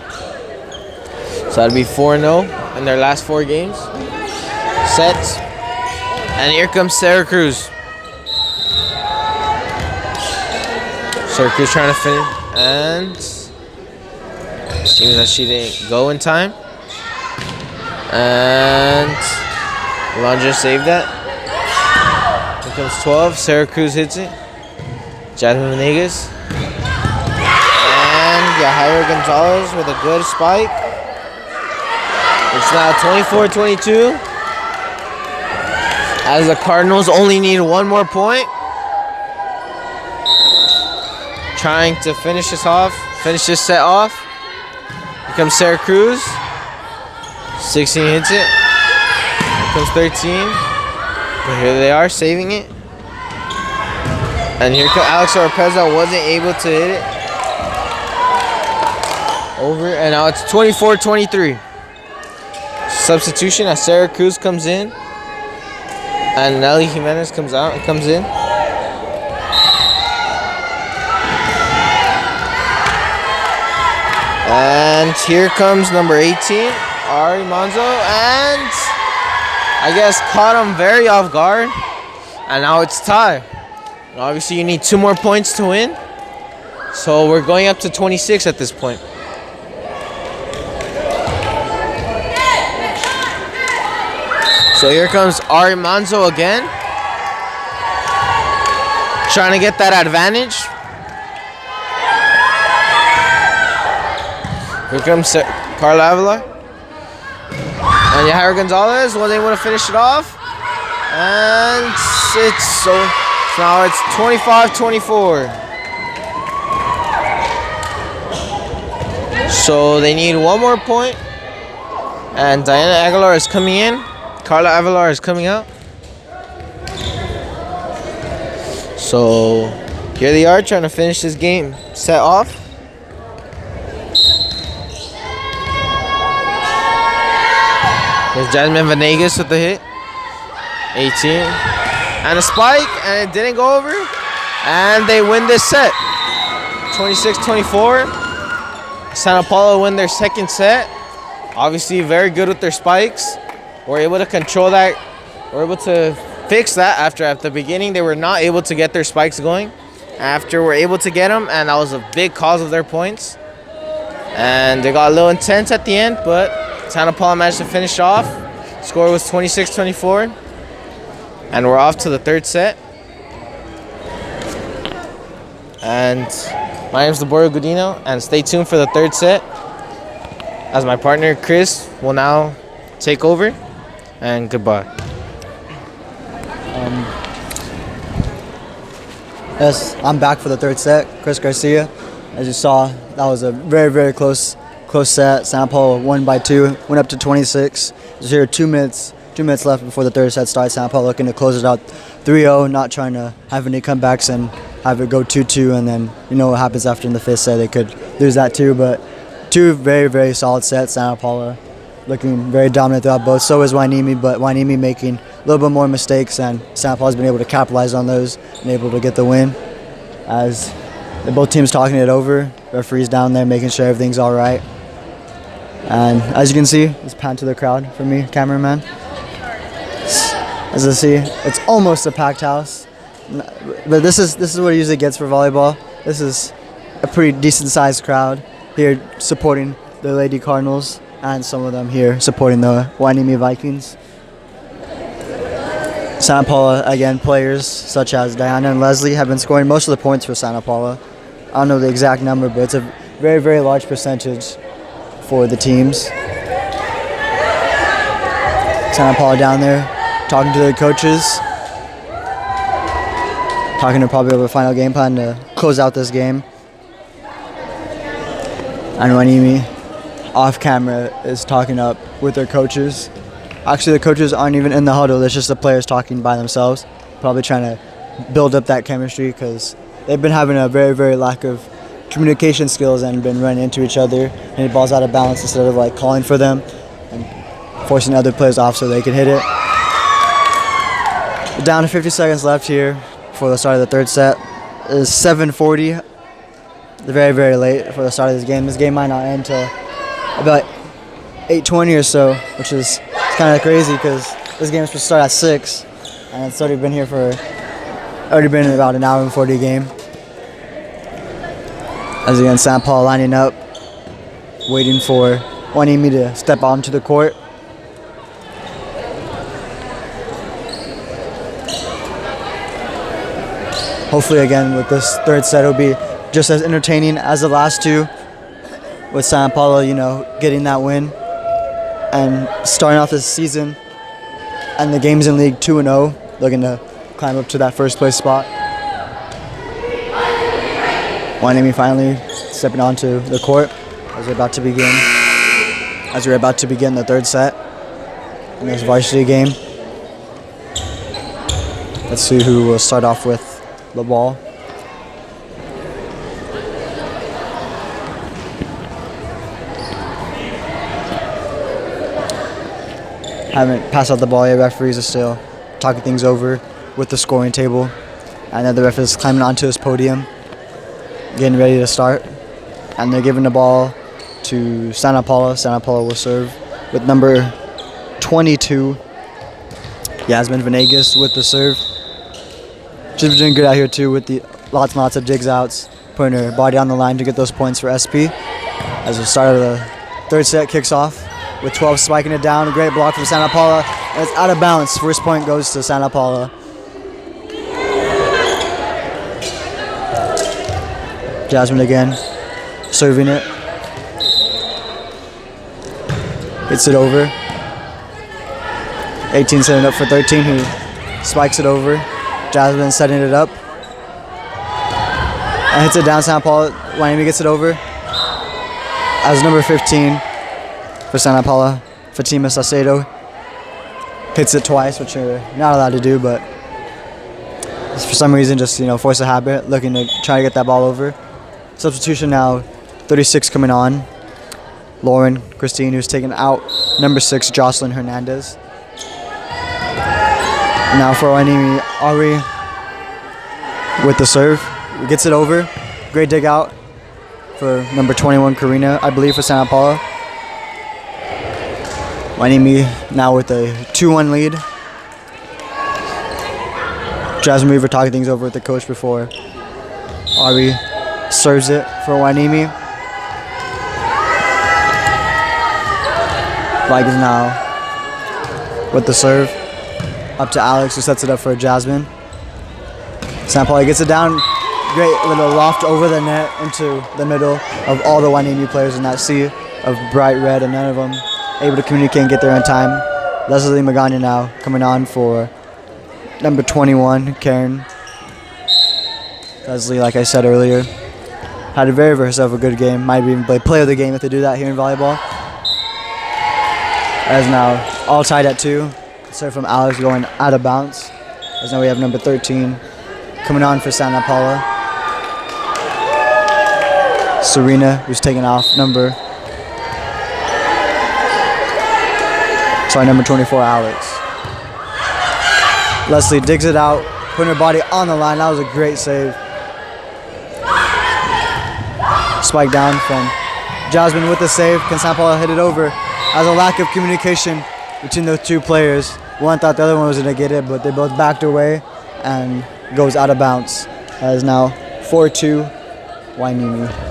S2: So that'd be 4-0 in their last 4 games. Sets. And here comes Syracuse. Syracuse trying to finish. And seems that she didn't go in time. And Alondra saved that. Here comes 12. Syracuse hits it. Jasmine Venegas. And Yahaira Gonzalez with a good spike. It's now 24-22. As the Cardinals only need 1 more point. Trying to finish this set off. Here comes Syracuse. 16 hits it. Here comes 13. But here they are, saving it. And here comes Alex Oropeza, wasn't able to hit it. Over, and now it's 24-23. Substitution as Syracuse comes in. And Nelly Jimenez comes in. And here comes number 18, Ari Manzo, and I guess caught him very off guard. And now it's tie. And obviously you need 2 more points to win. So we're going up to 26 at this point. So here comes Ari Manzo again. Trying to get that advantage. Here comes Carla Avila. And Yahaira Gonzalez was able to finish it off. And now it's 25-24. So they need 1 more point. And Diana Aguilar is coming in. Carla Aguilar is coming out. So here they are trying to finish this game set off. There's Jasmine Venegas with the hit. 18. And a spike, and it didn't go over. And they win this set. 26-24. San Paulo win their second set. Obviously very good with their spikes. We're able to control that. We're able to fix that after at the beginning they were not able to get their spikes going. After we're able to get them, and that was a big cause of their points. And they got a little intense at the end, but San Paulo managed to finish off. Score was 26-24. And we're off to the third set. And my name is Laborio Godino, and stay tuned for the third set as my partner Chris will now take over. And goodbye.
S1: Yes, I'm back for the third set. Chris Garcia. As you saw, that was a very, very close set. San Paulo won by 2, went up to 26. There's here 2 minutes left before the third set starts. San Paulo looking to close it out 3-0, not trying to have any comebacks and have it go 2-2, and then you know what happens after in the 5th set. They could lose that too, but 2 very, very solid sets. San Paulo, looking very dominant throughout both. So is Hueneme, but Hueneme making a little bit more mistakes, and Santa Paula's been able to capitalize on those and able to get the win. As both teams talking it over, referees down there making sure everything's all right. And as you can see, it's pan to the crowd for me, cameraman. As you see, it's almost a packed house, but this is what it usually gets for volleyball. This is a pretty decent sized crowd here supporting the Lady Cardinals, and some of them here supporting the Hueneme Vikings. Santa Paula, again, players such as Diana and Leslie have been scoring most of the points for Santa Paula. I don't know the exact number, but it's a very, very large percentage for the teams. Santa Paula down there talking to their coaches, talking to probably over a final game plan to close out this game. And Hueneme, off camera, is talking up with their coaches. Actually, the coaches aren't even in the huddle. It's just the players talking by themselves, probably trying to build up that chemistry because they've been having a very, very lack of communication skills and been running into each other and hit balls out of balance instead of like calling for them and forcing other players off so they can hit it. We're down to 50 seconds left here before the start of the third set. It's 7:40. Very, very late for the start of this game. This game might not end until about 8:20 or so, which is kind of crazy because this game is supposed to start at 6, and it's already been about an hour and 40 game. As again, Santa Paula lining up, waiting for Hueneme to step onto the court. Hopefully, again, with this third set, it'll be just as entertaining as the last two, with Santa Paula, getting that win and starting off this season and the games in League 2-0, looking to climb up to that first place spot. Hueneme finally stepping onto the court as we're about to begin the third set in this varsity game. Let's see who will start off with the ball. Haven't passed out the ball yet. Referees are still talking things over with the scoring table. And then the ref is climbing onto his podium, getting ready to start. And they're giving the ball to Santa Paula. Santa Paula will serve with number 22, Yasmin Venegas, with the serve. She's been doing good out here too with the lots and lots of digs outs, putting her body on the line to get those points for SP. As the start of the third set kicks off, with 12 spiking it down. A great block from Santa Paula. And it's out of bounds. First point goes to Santa Paula. Jasmine again, serving it. Hits it over. 18 setting up for 13, who spikes it over. Jasmine setting it up. And hits it down. Santa Paula. Hueneme gets it over. As number 15, for Santa Paula, Fatima Sacedo hits it twice, which you're not allowed to do, but for some reason just force a habit, looking to try to get that ball over. Substitution now, 36 coming on. Lauren Christine, who's taken out number 6, Jocelyn Hernandez. Now for Hueneme, Ari with the serve, gets it over. Great dig out for number 21, Karina, I believe, for Santa Paula. Hueneme now with a 2-1 lead. Jasmine Weaver talking things over with the coach before Ari serves it for Hueneme. Vikings now with the serve. Up to Alex, who sets it up for Jasmine. Santa Paula gets it down. Great little loft over the net into the middle of all the Hueneme players in that sea of bright red, and none of them able to communicate and get there in time. Leslie Magana now coming on for number 21, Karen. Leslie, like I said earlier, had a very herself a good game. Might even play player of the game if they do that here in volleyball. As now all tied at 2. Serve from Alex going out of bounds. As now we have number 13 coming on for Santa Paula. Serena, who's taking off number Sorry, number 24, Alex. Leslie digs it out, putting her body on the line. That was a great save. Spike down from Jasmine with the save. Can San Paulo hit it over? As a lack of communication between those two players. One thought the other one was going to get it, but they both backed away and goes out of bounds. That is now 4-2, Hueneme.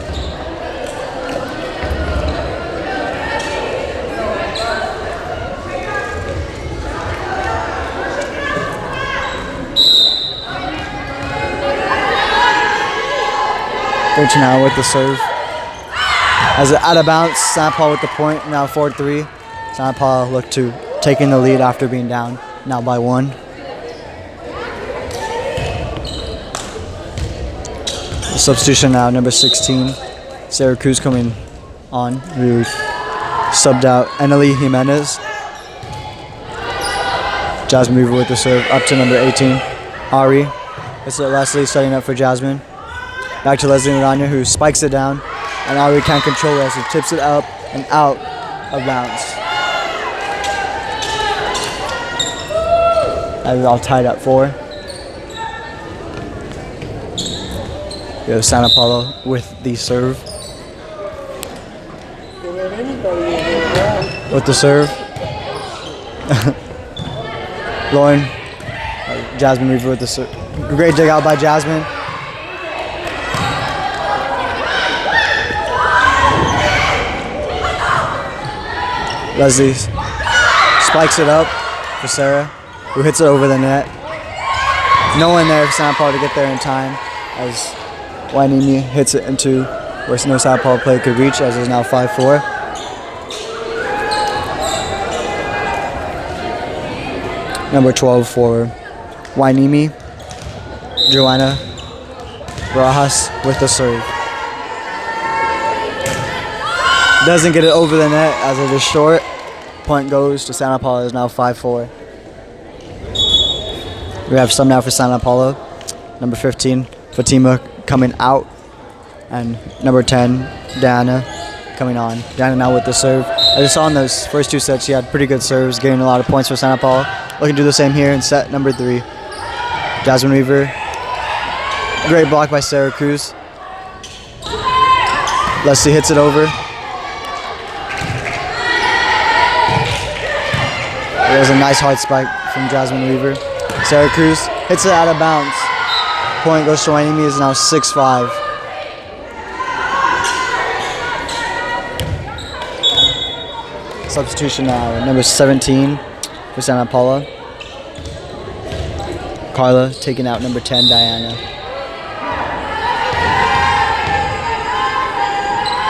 S1: Now with the serve. As it out of bounds, San Paulo with the point, now 4-3. San Paulo look to taking the lead after being down, now by 1. Substitution now, number 16, Syracuse coming on, who subbed out Eneli Jimenez. Jasmine Weaver with the serve, up to number 18, Ari. It's Leslie setting up for Jasmine. Back to Leslie Miranda, who spikes it down, and Ari can't control it as he tips it up and out of bounds. That is all tied up 4. We have San Paulo with the serve. With the serve. Lauren, Jasmine Weaver with the serve. Great dig out by Jasmine. Leslie spikes it up for Sarah, who hits it over the net. No one there for San Paulo to get there in time, as Hueneme hits it into where no San Paulo player could reach, as it's now 5-4. Number 12 for Hueneme, Joanna Barajas with the serve. Doesn't get it over the net as it is short. Point goes to San Paulo. Is now 5-4. We have some now for San Paulo. Number 15, Fatima coming out. And number 10, Diana coming on. Diana now with the serve. I just saw in those first 2 sets she had pretty good serves, getting a lot of points for San Paulo. Looking to do the same here in set number 3. Jasmine Weaver. Great block by Syracuse. Leslie hits it over. There's a nice hard spike from Jasmine Weaver. Syracuse hits it out of bounds. Point goes to Hueneme, is now 6-5. Substitution now, number 17 for San Paulo. Carla taking out number 10, Diana.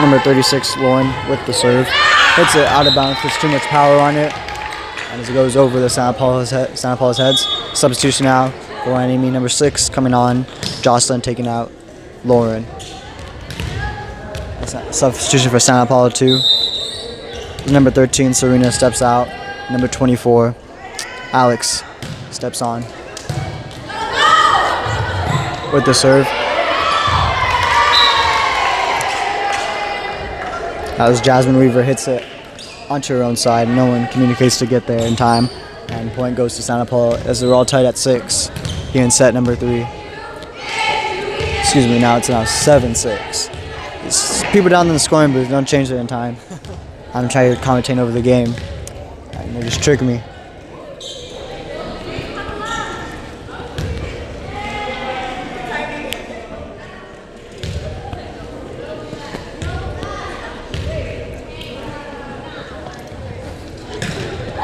S1: Number 36, Lauren with the serve. Hits it out of bounds, puts too much power on it. And as it goes over the San Paulo's heads. Substitution now for Hueneme, number 6 coming on. Jocelyn taking out Lauren. Substitution for San Paulo 2. Number 13, Serena steps out. Number 24, Alex steps on with the serve. As Jasmine Weaver hits it onto her own side, no one communicates to get there in time, and point goes to San Paulo as they're all tied at 6 here in set number 3. Excuse me, now it's now 7-6. People down in the scoring booth don't change it in time. I'm trying to commentate over the game, and they just trick me.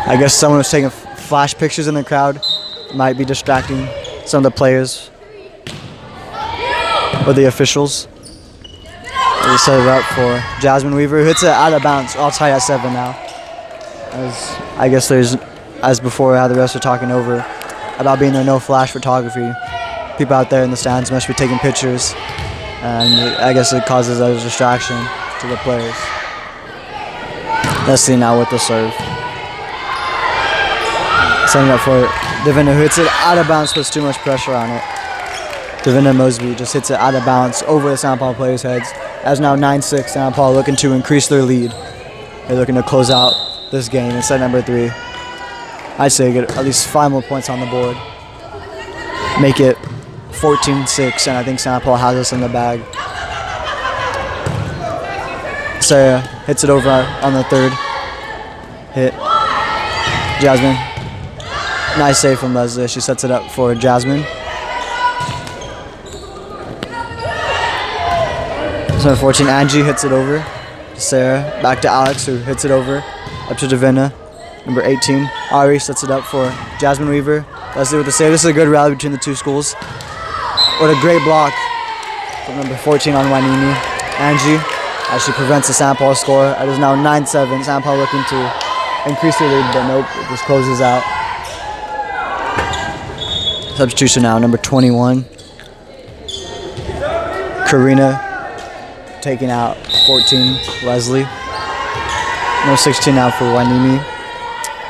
S1: I guess someone was taking flash pictures in the crowd. Might be distracting some of the players or the officials. They set it up for Jasmine Weaver, who hits it out of bounds. All tied at 7 now. As I guess there's, as before, how the refs are talking over about being there no flash photography. People out there in the stands must be taking pictures, and I guess it causes a distraction to the players. Let's see now with the serve. Setting up for Davina, who hits it out of bounds, puts too much pressure on it. Davina Mosby just hits it out of bounds over the San Paulo players' heads. As now 9-6, San Paulo looking to increase their lead. They're looking to close out this game in set number 3. I'd say get at least 5 more points on the board. Make it 14-6, and I think Santa Paula has us in the bag. Sarah hits it over on the third hit. Jasmine. Nice save from Leslie. She sets it up for Jasmine. Number 14, Angie hits it over. Sarah, back to Alex, who hits it over. Up to Davina. Number 18, Ari sets it up for Jasmine Weaver. Leslie with the save. This is a good rally between the two schools. What a great block from number 14 on Hueneme. Angie, as she prevents the Santa Paula score. It is now 9-7. Santa Paula looking to increase their lead, but nope, it just closes out. Substitution now, number 21. Karina taking out 14, Leslie. Number 16 now for Hueneme.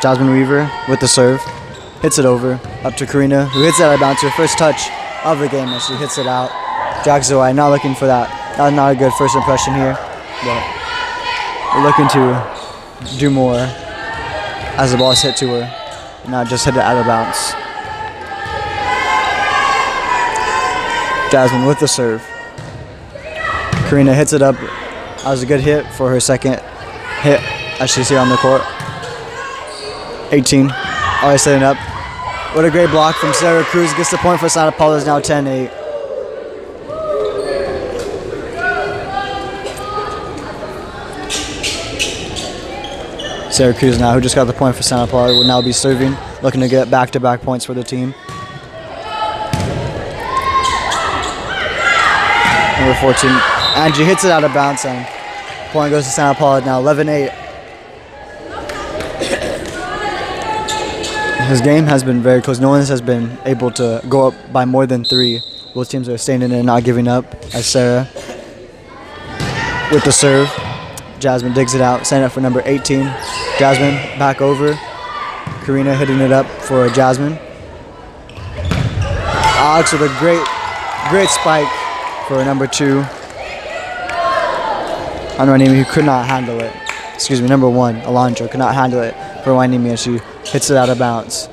S1: Jasmine Weaver with the serve. Hits it over, up to Karina, who hits it out of bounds. Her first touch of the game as she hits it out. Drags it away, not looking for that. That was not a good first impression here, but we're looking to do more as the ball is hit to her, and not just hit it out of bounds. Jasmine with the serve. Karina hits it up. That was a good hit for her second hit as she's here on the court. 18, always setting up. What a great block from Sarah Cruz. Gets the point for Santa Paula. Is now 10-8. Sarah Cruz now, who just got the point for Santa Paula, will now be serving, looking to get back-to-back points for the team. Number 14, Angie hits it out of bounds, and point goes to Santa Paula. Now 11-8. This game has been very close. No one has been able to go up by more than 3. Both teams are staying in and not giving up. As Sarah with the serve. Jasmine digs it out, sending it up for number 18. Jasmine back over. Karina hitting it up for Jasmine. Alex with a great spike for number 2. On Hueneme, who could not handle it. Excuse me, number 1, Alondra, could not handle it for Hueneme as she hits it out of bounds.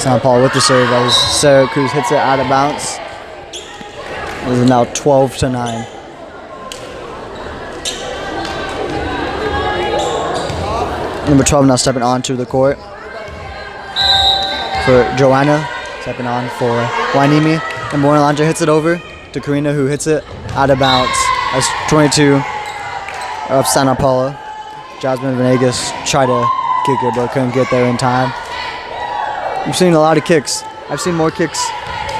S1: Santa Paula with the serve as Sarah Cruz hits it out of bounds. It is now 12-9. Number 12 now stepping onto the court for Joanna, stepping on for Hueneme. Number 1, Alondra hits it over to Karina, who hits it out of bounds. As 22 of Santa Paula. Jasmine Venegas tried to kick it, but couldn't get there in time. I'm seeing a lot of kicks. I've seen more kicks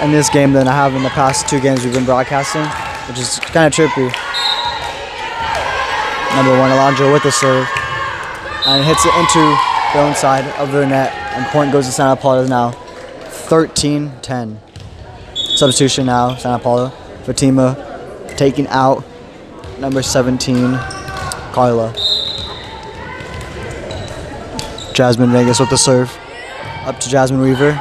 S1: in this game than I have in the past 2 games we've been broadcasting, which is kind of trippy. Number 1, Alondra with the serve, and hits it into the own side of their net, and point goes to Santa Paula. Now 13-10. Substitution now, Santa Paula. Fatima taking out number 17, Carla. Jasmine Vegas with the serve. Up to Jasmine Weaver.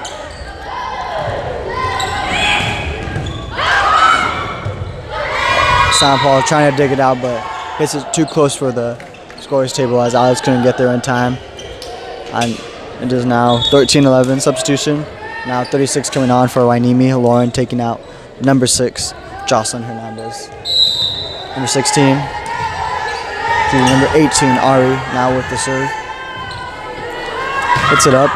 S1: Santa Paula trying to dig it out, but hits it too close for the scorers table as Alex couldn't get there in time. And it is now 13-11 substitution. Now 36 coming on for Hueneme. Lauren taking out number 6, Jocelyn Hernandez. Number 16 to number 18, Ari, now with the serve. Hits it up.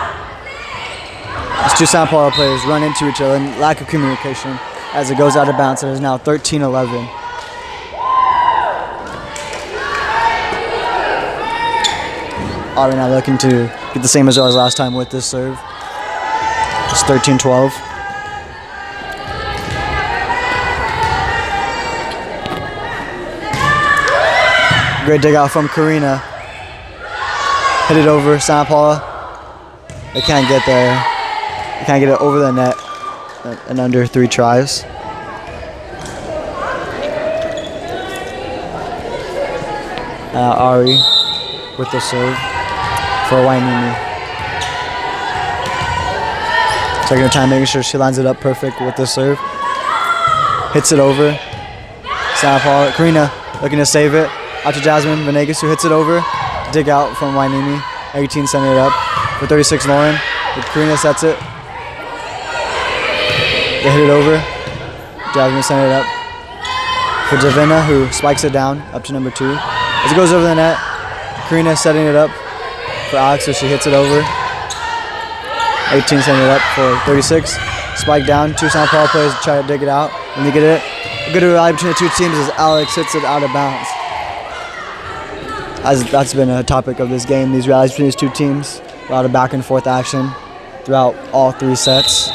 S1: These 2 Santa Paula players run into each other and lack of communication as it goes out of bounds. It is now 13-11. Ari now looking to get the same result as last time with this serve. It's 13-12. Great dig out from Karina. Hit it over Santa Paula. They can't get there. They can't get it over the net in under 3 tries. Ari with the serve for Hueneme. Taking her time, making sure she lines it up perfect with the serve. Hits it over. Santa Paula. Karina looking to save it. Out to Jasmine Venegas, who hits it over. Dig out from Hueneme. 18 sending it up. For 36, Lauren. Karina sets it. They hit it over. Jasmine sent it up. For Davina, who spikes it down up to number 2. As it goes over the net, Karina setting it up for Alex, so she hits it over. 18 sending it up for 36. Spike down. 2 Sao Paulo players try to dig it out. When they get it, a good rally between the 2 teams as Alex hits it out of bounds. As that's been a topic of this game, these rallies between these 2 teams. A lot of back and forth action throughout all 3 sets.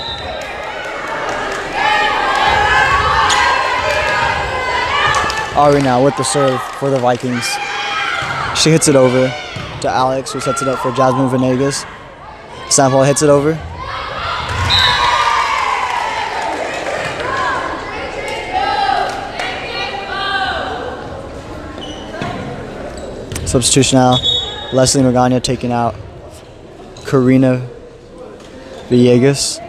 S1: Ari now with the serve for the Vikings. She hits it over to Alex, who sets it up for Jasmine Venegas. Sao Paulo hits it over. Substitution now. Leslie Magana taking out Karina Villegas.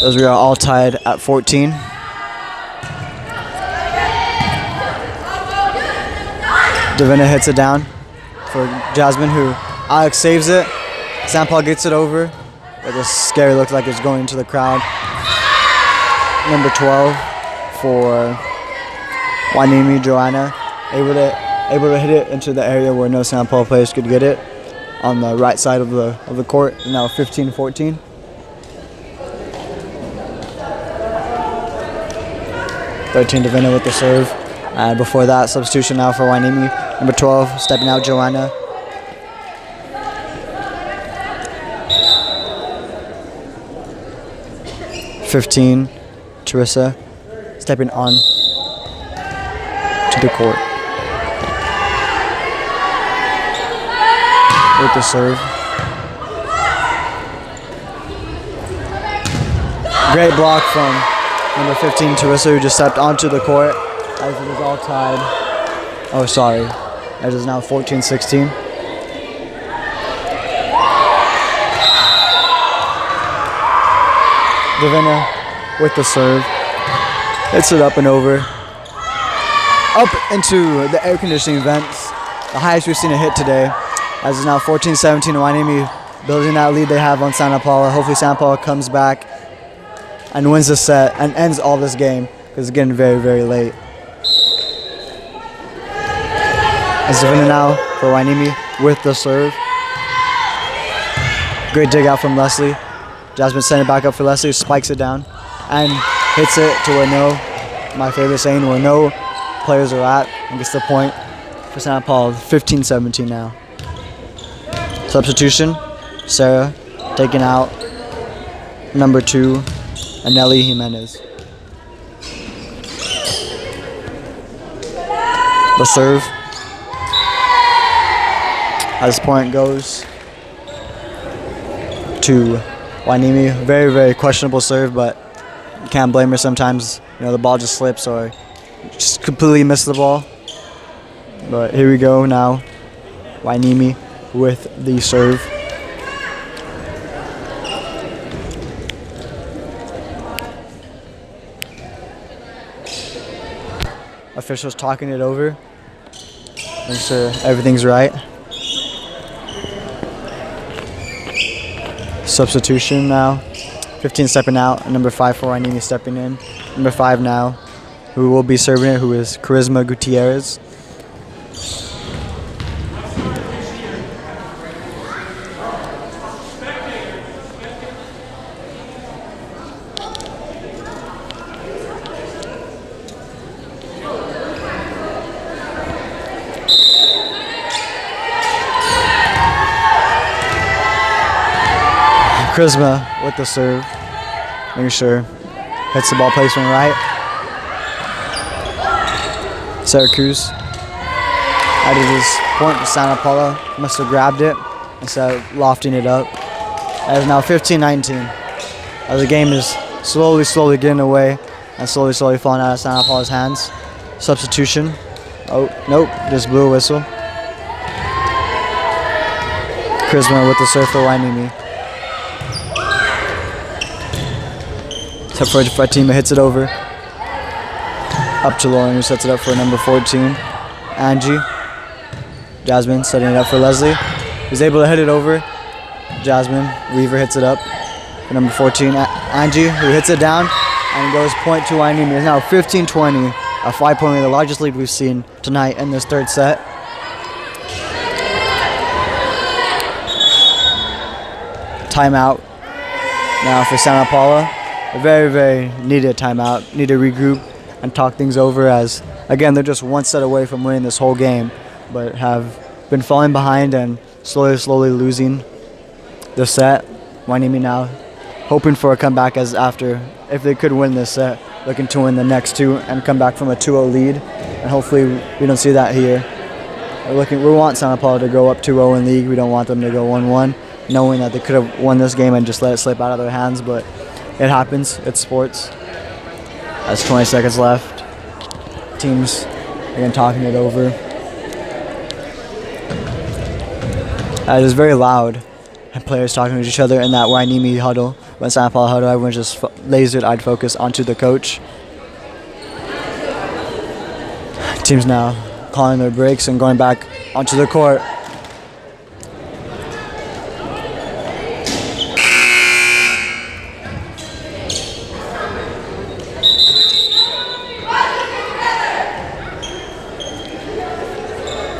S1: As we are all tied at 14. Davina hits it down for Jasmine, who Alex saves it. Sao Paulo gets it over. With a scary look like it's going into the crowd. Number 12 for Hueneme, Joanna, able to hit it into the area where no Sao Paulo players could get it on the right side of the court. Now 15-14. Davina with the serve. And before that, substitution now for Hueneme. Number 12 stepping out, Joanna. (15) Teresa stepping on to the court with the serve. Great block from number 15 Teresa, who just stepped onto the court as it is all tied. Oh, sorry. As it is now 14-16. Davina with the serve. Hits it up and over. Up into the air conditioning vents. The highest we've seen a hit today. As it's now 14-17, Hueneme building that lead they have on Sao Paulo. Hopefully Sao Paulo comes back and wins the set and ends all this game because it's getting very, very late. As Davina now for Hueneme with the serve. Great dig out from Leslie. Jasmine sending it back up for Leslie, spikes it down and hits it to where my favorite saying, where no players are at, and gets the point for Sao Paulo. 15-17 now. Substitution, Sarah taking out number 2, Anelli Jimenez. The serve. As point goes to Hueneme. Very, very questionable serve, but you can't blame her sometimes. You know, the ball just slips or just completely miss the ball. But here we go now. Hueneme with the serve. Officials talking it over. Make sure everything's right. Substitution now. 15 stepping out. Number 5 for Hueneme stepping in. Number 5 now, who will be serving it, who is Charisma Gutierrez. Charisma with the serve, making sure hits the ball placement right. Syracuse added his point to Sao Paulo. Must have grabbed it instead of lofting it up. That is now 15-19. As the game is slowly getting away and slowly falling out of Sao Paulo's hands. Substitution. Oh, nope, just blew a whistle. Charisma with the serve for Hueneme. For Fatima hits it over. Up to Lauren, who sets it up for number 14, Angie. Jasmine setting it up for Leslie, who's able to hit it over. Jasmine, Weaver hits it up for number 14, Angie, who hits it down and goes point to Hueneme. It's now 15-20, a 5-point lead, the largest lead we've seen tonight in this third set. Timeout now for Santa Paula. A very, very needed timeout. Need to regroup and talk things over, as, again, they're just one set away from winning this whole game, but have been falling behind and slowly losing the set. Hueneme now hoping for a comeback, as after, if they could win this set, looking to win the next two and come back from a 2-0 lead. And hopefully we don't see that here. We want Santa Paula to go up 2-0 in league. We don't want them to go 1-1, knowing that they could have won this game and just let it slip out of their hands, but it happens. It's sports. That's 20 seconds left. Teams, again, talking it over. It is very loud. And players talking to each other in that Hueneme huddle. When Santa Paula huddle, everyone's just lasered-eyed focus onto the coach. Teams now calling their breaks and going back onto the court.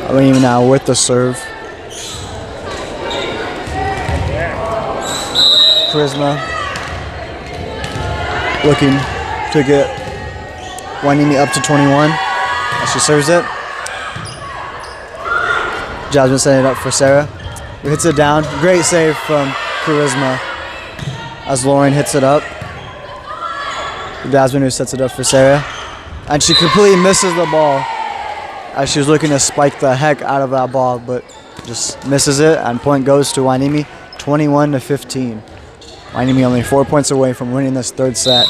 S1: Hueneme now with the serve. Charisma looking to get Hueneme up to 21 as she serves it. Jasmine setting it up for Sarah, who hits it down. Great save from Charisma as Lauren hits it up. Jasmine, who sets it up for Sarah, and she completely misses the ball as she was looking to spike the heck out of that ball, but just misses it, and point goes to Hueneme, 21-15. Hueneme only 4 points away from winning this third set.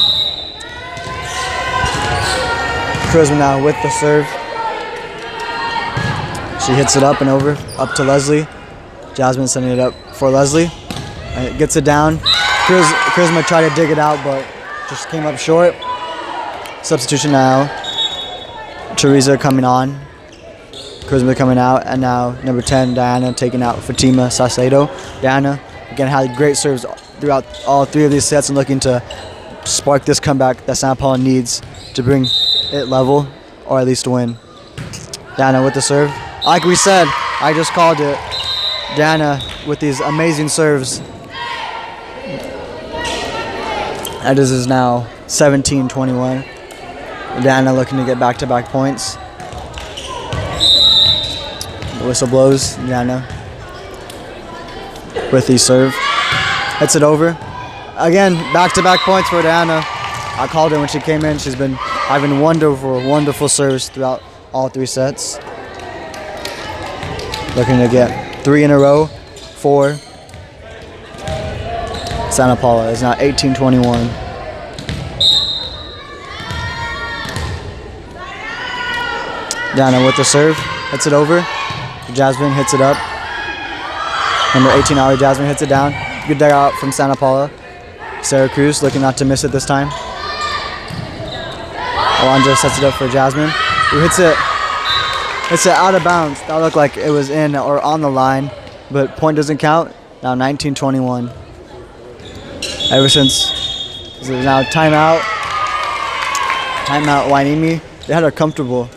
S1: Charisma now with the serve. She hits it up and over, up to Leslie. Jasmine sending it up for Leslie. And it gets it down. Charisma tried to dig it out, but just came up short. Substitution now. Teresa coming on. Charisma coming out, and now number 10, Diana, taking out Fatima Saucedo. Diana, again, had great serves throughout all three of these sets and looking to spark this comeback that Santa Paula needs to bring it level, or at least win. Diana with the serve. Like we said, I just called it. Diana with these amazing serves. And this is now 17-21. Diana looking to get back-to-back points. The whistle blows. Diana with the serve. Hits it over. Again, back-to-back points for Diana. I called her when she came in. She's been having wonderful serves throughout all three sets. Looking to get 3 in a row. 4. Santa Paula is now 18-21. Diana with the serve. Hits it over. Jasmine hits it up. Number 18, Ari Jasmine hits it down. Good dig out from Santa Paula. Sarah Cruz looking not to miss it this time. Alondra sets it up for Jasmine, who hits it. It's out of bounds. That looked like it was in or on the line, but point doesn't count. Now 19-21. Ever since, this is now timeout. Timeout Hueneme. They had a comfortable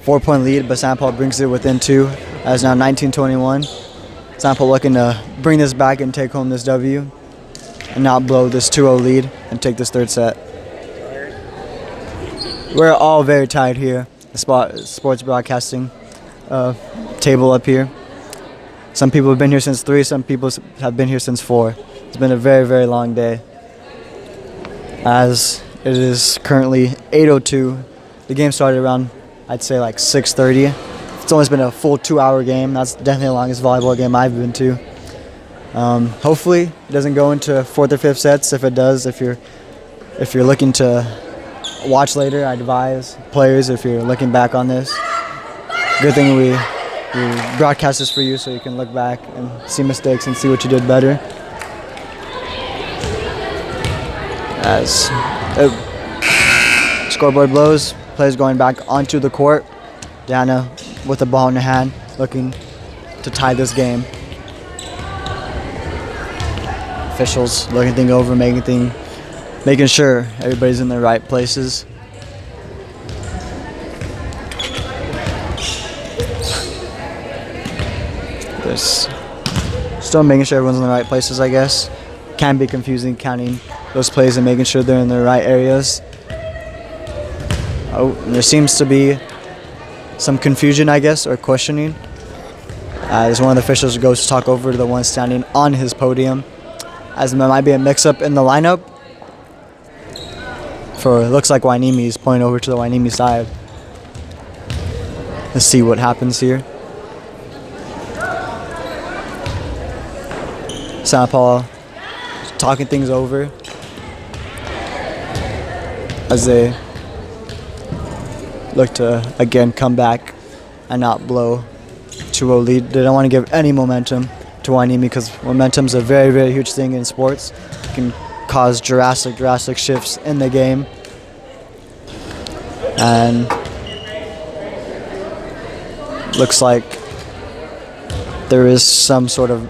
S1: 4-point lead, but Santa Paula brings it within 2. As now 19-21. Santa Paula looking to bring this back and take home this W and not blow this 2-0 lead and take this third set. We're all very tired here. The sports broadcasting table up here. Some people have been here since 3. Some people have been here since 4. It's been a very long day. As it is currently 8:02. The game started around, I'd say, like 6:30. It's almost been a full 2-hour game. That's definitely the longest volleyball game I've been to. Hopefully it doesn't go into 4th or 5th sets. If it does, if you're looking to watch later, I advise players, if you're looking back on this, good thing we broadcast this for you so you can look back and see mistakes and see what you did better. As scoreboard blows, players going back onto the court. Diana with the ball in her hand, looking to tie this game. Officials looking things over, making sure everybody's in the right places. This still making sure everyone's in the right places, I guess. Can be confusing counting those plays and making sure they're in the right areas. Oh, there seems to be some confusion, I guess, or questioning. As one of the officials goes to talk over to the one standing on his podium, as there might be a mix-up in the lineup. For it looks like Hueneme is pointing over to the Hueneme side. Let's see what happens here. Santa Paula talking things over as they look to again come back and not blow 2-0 lead. They don't want to give any momentum to Hueneme because momentum is a very, very huge thing in sports. It can cause drastic shifts in the game. And looks like there is some sort of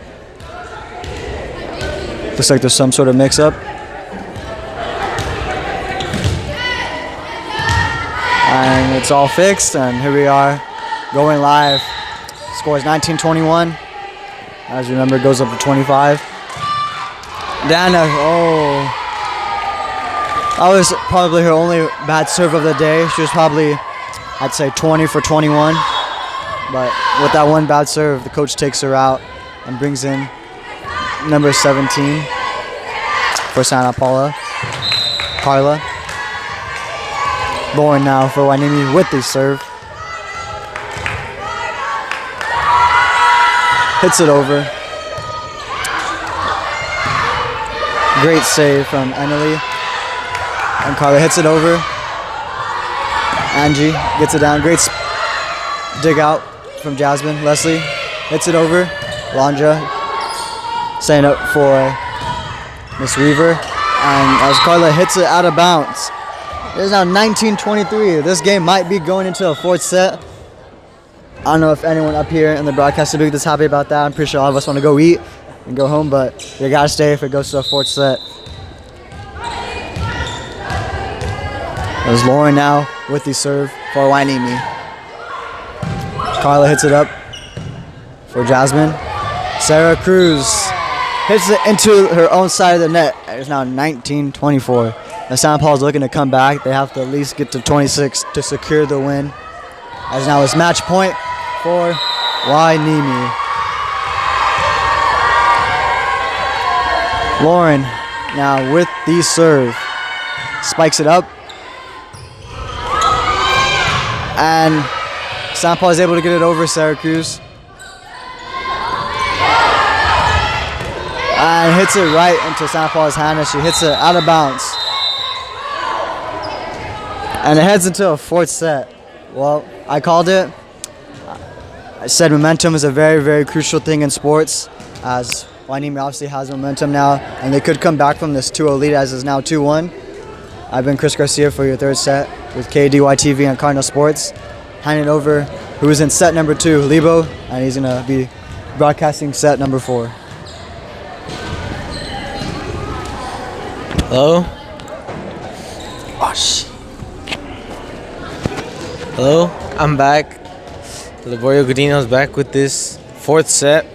S1: mix-up. And it's all fixed, and here we are going live. Score is 19-21. As you remember, it goes up to 25. Dana, that was probably her only bad serve of the day. She was probably, I'd say, 20 for 21. But with that one bad serve, the coach takes her out and brings in number 17 for Santa Paula, Carla. Lauren now for Hueneme with the serve. Hits it over. Great save from Emily. And Carla hits it over. Angie gets it down. Great dig out from Jasmine. Leslie hits it over. Landra setting up for Miss Weaver. And as Carla hits it out of bounds. It is now 19-23. This game might be going into a fourth set. I don't know if anyone up here in the broadcast will be this happy about that. I'm pretty sure all of us want to go eat and go home, but you gotta stay if it goes to a fourth set. There's Lauren now with the serve for Hueneme. Carla hits it up for Jasmine. Sarah Cruz hits it into her own side of the net. It's now 19-24. Now Santa Paula's looking to come back. They have to at least get to 26 to secure the win. As now it's match point for Hueneme. Lauren now with the serve. Spikes it up. And Santa Paula is able to get it over Sarah Cruz. And hits it right into Santa Paula's hand as she hits it out of bounds. And it heads into a fourth set. Well, I called it. I said momentum is a very, very crucial thing in sports, as Hueneme obviously has momentum now, and they could come back from this 2-0 lead as is now 2-1. I've been Chris Garcia for your third set with KDY-TV and Cardinal Sports. Handing over who's in set number 2, Lebo, and he's going to be broadcasting set number 4.
S2: Hello? Oh, shit. Hello, I'm back. Liborio Godino's back with this fourth set.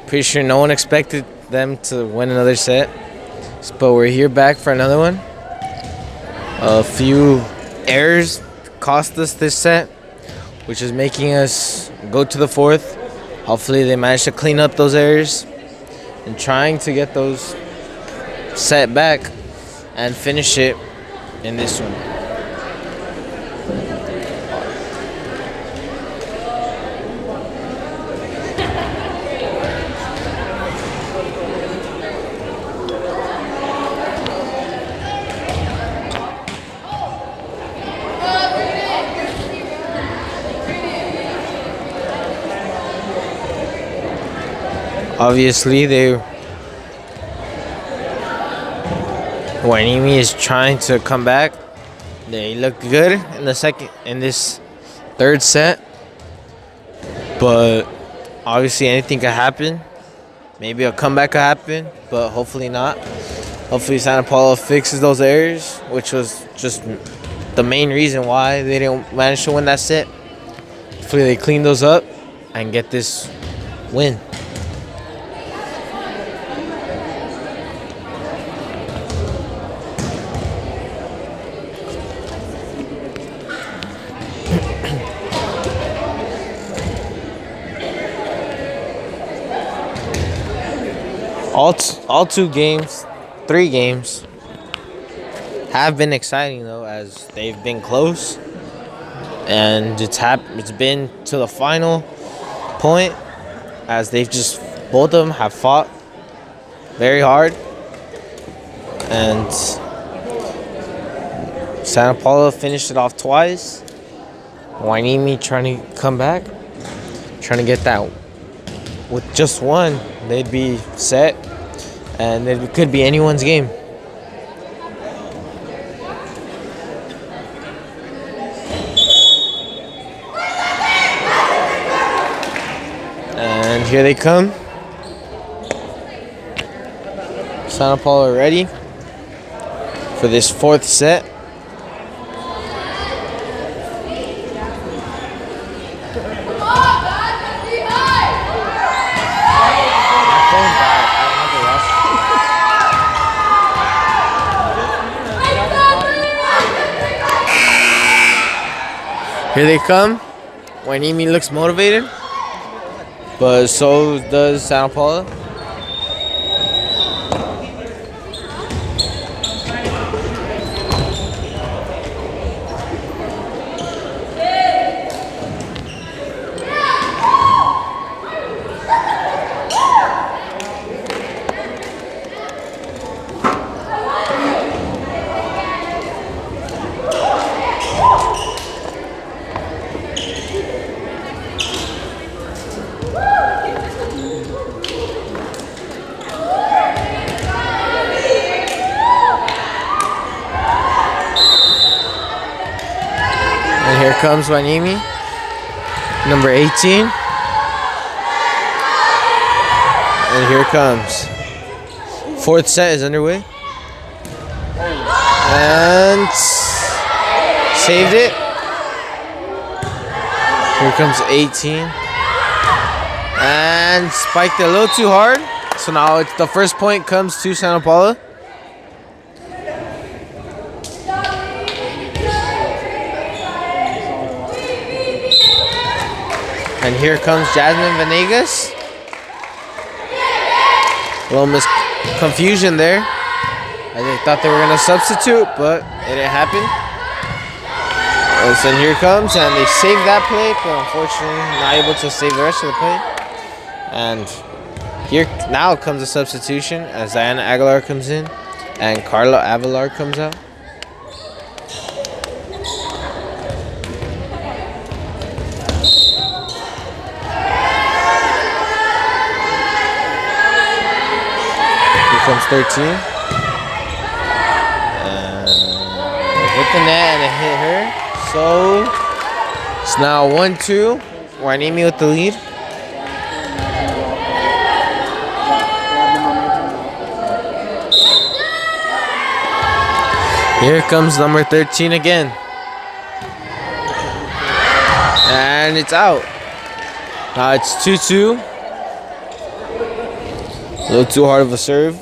S2: Pretty sure no one expected them to win another set, but we're here back for another one. A few errors cost us this set, which is making us go to the fourth. Hopefully they manage to clean up those errors and trying to get those set back and finish it in this one. Obviously, Hueneme is trying to come back. They look good in this third set, but obviously anything could happen. Maybe a comeback could happen, but hopefully not. Hopefully Santa Paula fixes those errors, which was just the main reason why they didn't manage to win that set. Hopefully they clean those up and get this win. All three games have been exciting though, as they've been close, and it's been to the final point, as both of them have fought very hard, and Santa Paula finished it off twice. Hueneme trying to come back, trying to get that. With just one, they'd be set, and it could be anyone's game. And here they come. Santa Paula ready for this fourth set. Here they come. Hueneme looks motivated, but so does Santa Paula. And here comes Hueneme, number 18. And here it comes. Fourth set is underway. And saved it. Here comes 18. And spiked it a little too hard. So now the first point comes to Santa Paula. And here comes Jasmine Venegas. A little confusion there. I thought they were going to substitute, but it didn't happen. So here comes, and they saved that play, but unfortunately not able to save the rest of the play. And here now comes a substitution as Diana Aguilar comes in and Carla Avalar comes out. Comes 13. And hit the net and it hit her. So it's now 1-2. Hueneme with the lead. Here comes number 13 again. And it's out. Now it's 2-2. A little too hard of a serve.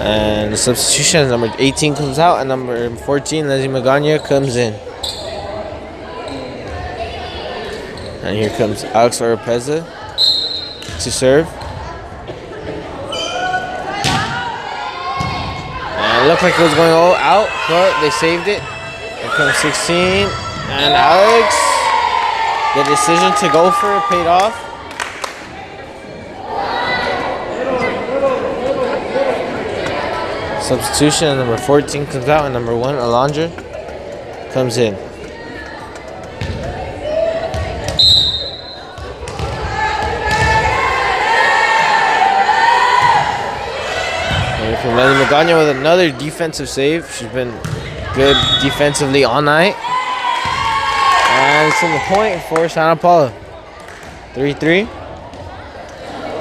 S2: And the substitution, number 18 comes out, and number 14, Leslie Magana, comes in. And here comes Alex Oropeza to serve. And it looked like it was going all out, but they saved it. Here comes 16, and Alex, the decision to go for it paid off. Substitution, and number 14 comes out, and number 1, Alondra, comes in. And from Leslie Magana with another defensive save. She's been good defensively all night. And it's in the point for Santa Paula. 3-3.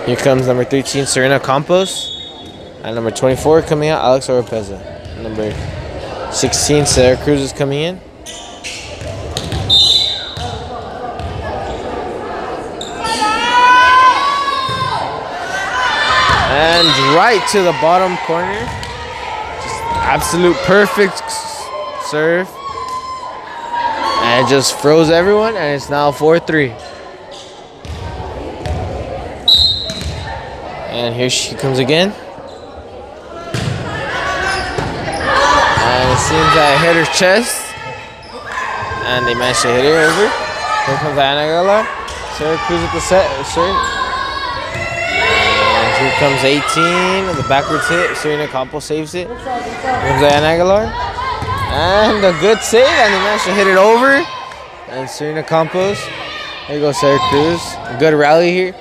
S2: Here comes number 13, Serena Campos. And number 24 coming out, Alex Oropeza. Number 16, Sarah Cruz is coming in. And right to the bottom corner. Just absolute perfect serve. And it just froze everyone, and it's now 4-3. And here she comes again. And it seems that it hit her chest. And they managed to hit her over. Here comes Diana Aguilar. Sarah Cruz with the set. And here comes 18 with the backwards hit. Serena Campos saves it. Here comes Diana Aguilar. And a good save. And they managed to hit it over. And Serena Campos. There goes Sarah Cruz. A good rally here.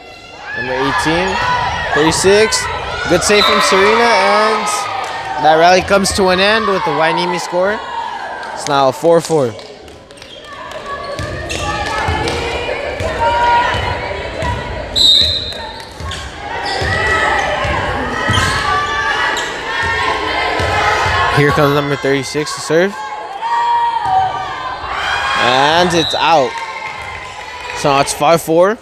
S2: Number 18. 36. Good save from Serena. And that rally comes to an end with the Hueneme score. It's now 4-4. Here comes number 36 to serve. And it's out. So it's 5-4.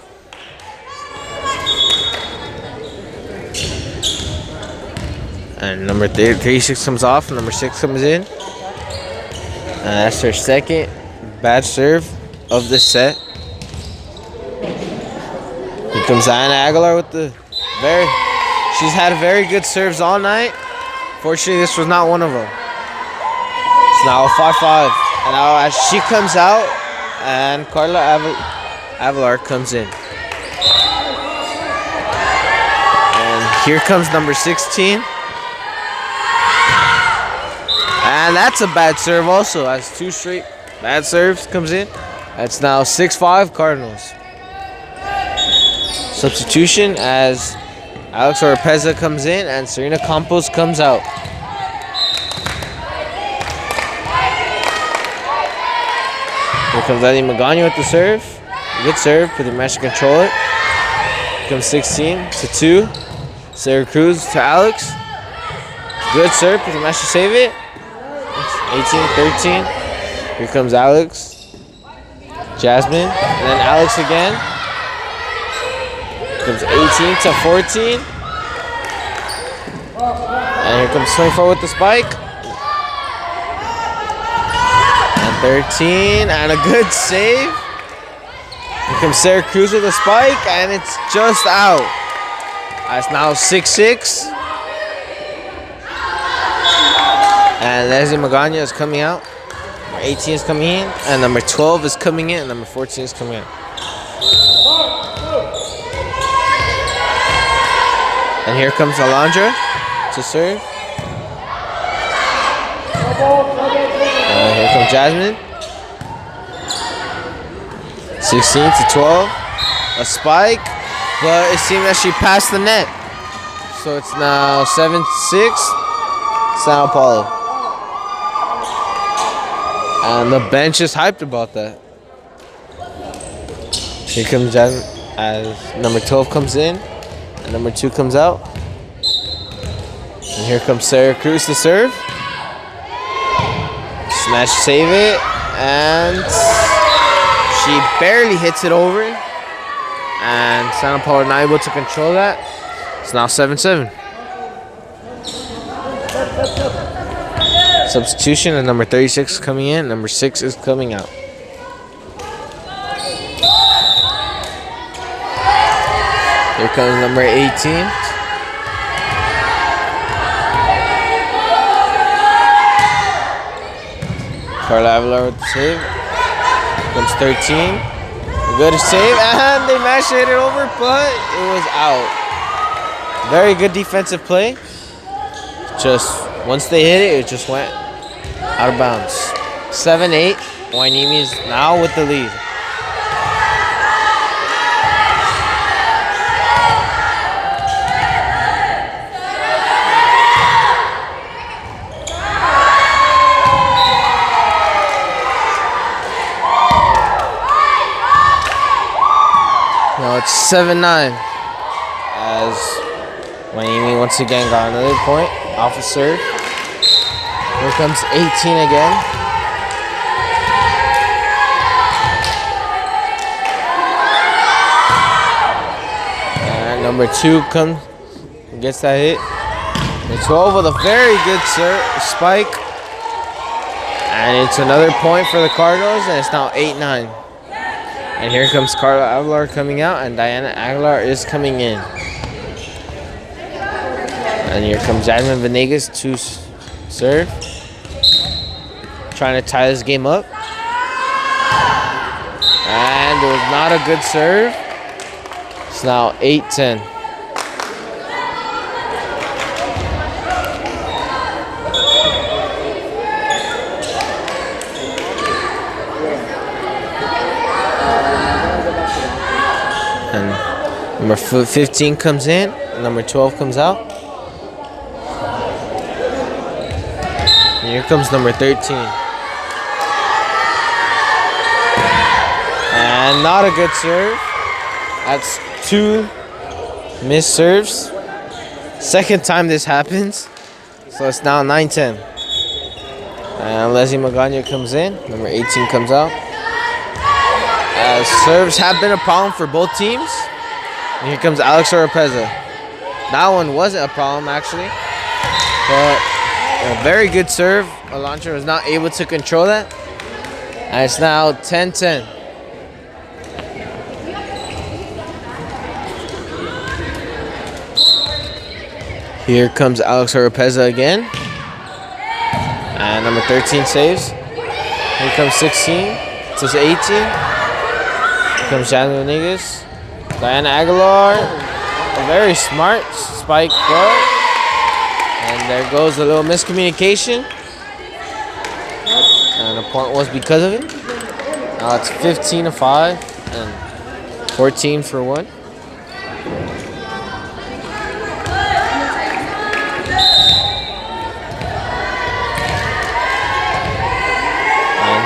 S2: And number 36 comes off, number 6 comes in. And that's her second bad serve of this set. Here comes Diana Aguilar with the she's had very good serves all night. Fortunately, this was not one of them. It's now 5-5. And now as she comes out, and Carla Aguilar comes in. And here comes number 16. And that's a bad serve also. That's 2 straight bad serves comes in. That's now 6-5 Cardinals. Substitution as Alex Oropeza comes in and Serena Campos comes out. Here comes Eddie Magana with the serve. Good serve, but they managed to control it. Here comes 16 to 2. Sarah Cruz to Alex. Good serve, but they managed to save it. 18-13. Here comes Alex. Jasmine. And then Alex again. Here comes 18-14. And here comes 24 with the spike. And 13. And a good save. Here comes Sarah Cruz with a spike. And it's just out. That's now 6-6. And Leslie Magana is coming out. Number 18 is coming in. And number 12 is coming in. And number 14 is coming in. And here comes Alondra to serve. Here comes Jasmine. 16-12. A spike. But it seemed that she passed the net. So it's now 7-6. Sao Paulo. And the bench is hyped about that. Here comes Jasmine as number 12 comes in and number 2 comes out. And here comes Sarah Cruz to serve. Smash, save it, and she barely hits it over. And Santa Paula not able to control that. It's now 7-7. Substitution and number 36 is coming in, number 6 is coming out. Here comes number 18. Carla Aguilar with the save. Here comes 13. Good save, and they managed to hit it over, but it was out. Very good defensive play. Just once they hit it, it just went out of bounds. 7-8. Hueneme is now with the lead. Now it's 7-9. As Hueneme once again got another point off a serve. Here comes 18 again. And number 2 comes and gets that hit. The 12 with a very good spike. And it's another point for the Cardinals, and it's now 8-9. And here comes Carla Aguilar coming out, and Diana Aguilar is coming in. And here comes Jasmine Venegas to serve. Trying to tie this game up. And it was not a good serve. It's now 8-10. And number 15 comes in, and number 12 comes out. And here comes number 13. And not a good serve. That's 2 missed serves. Second time this happens. So it's now 9-10. And Leslie Magana comes in. Number 18 comes out. Serves have been a problem for both teams. And here comes Alex Oropeza. That one wasn't a problem, actually. But a very good serve. Elantra was not able to control that. And it's now 10-10. Here comes Alex Oropeza again. And number 13 saves. Here comes 16. So it's 18. Here comes Jasmine Venegas. Diana Aguilar. A very smart spike throw. And there goes a little miscommunication. And the point was because of it. Now it's 15-5 and 14-1.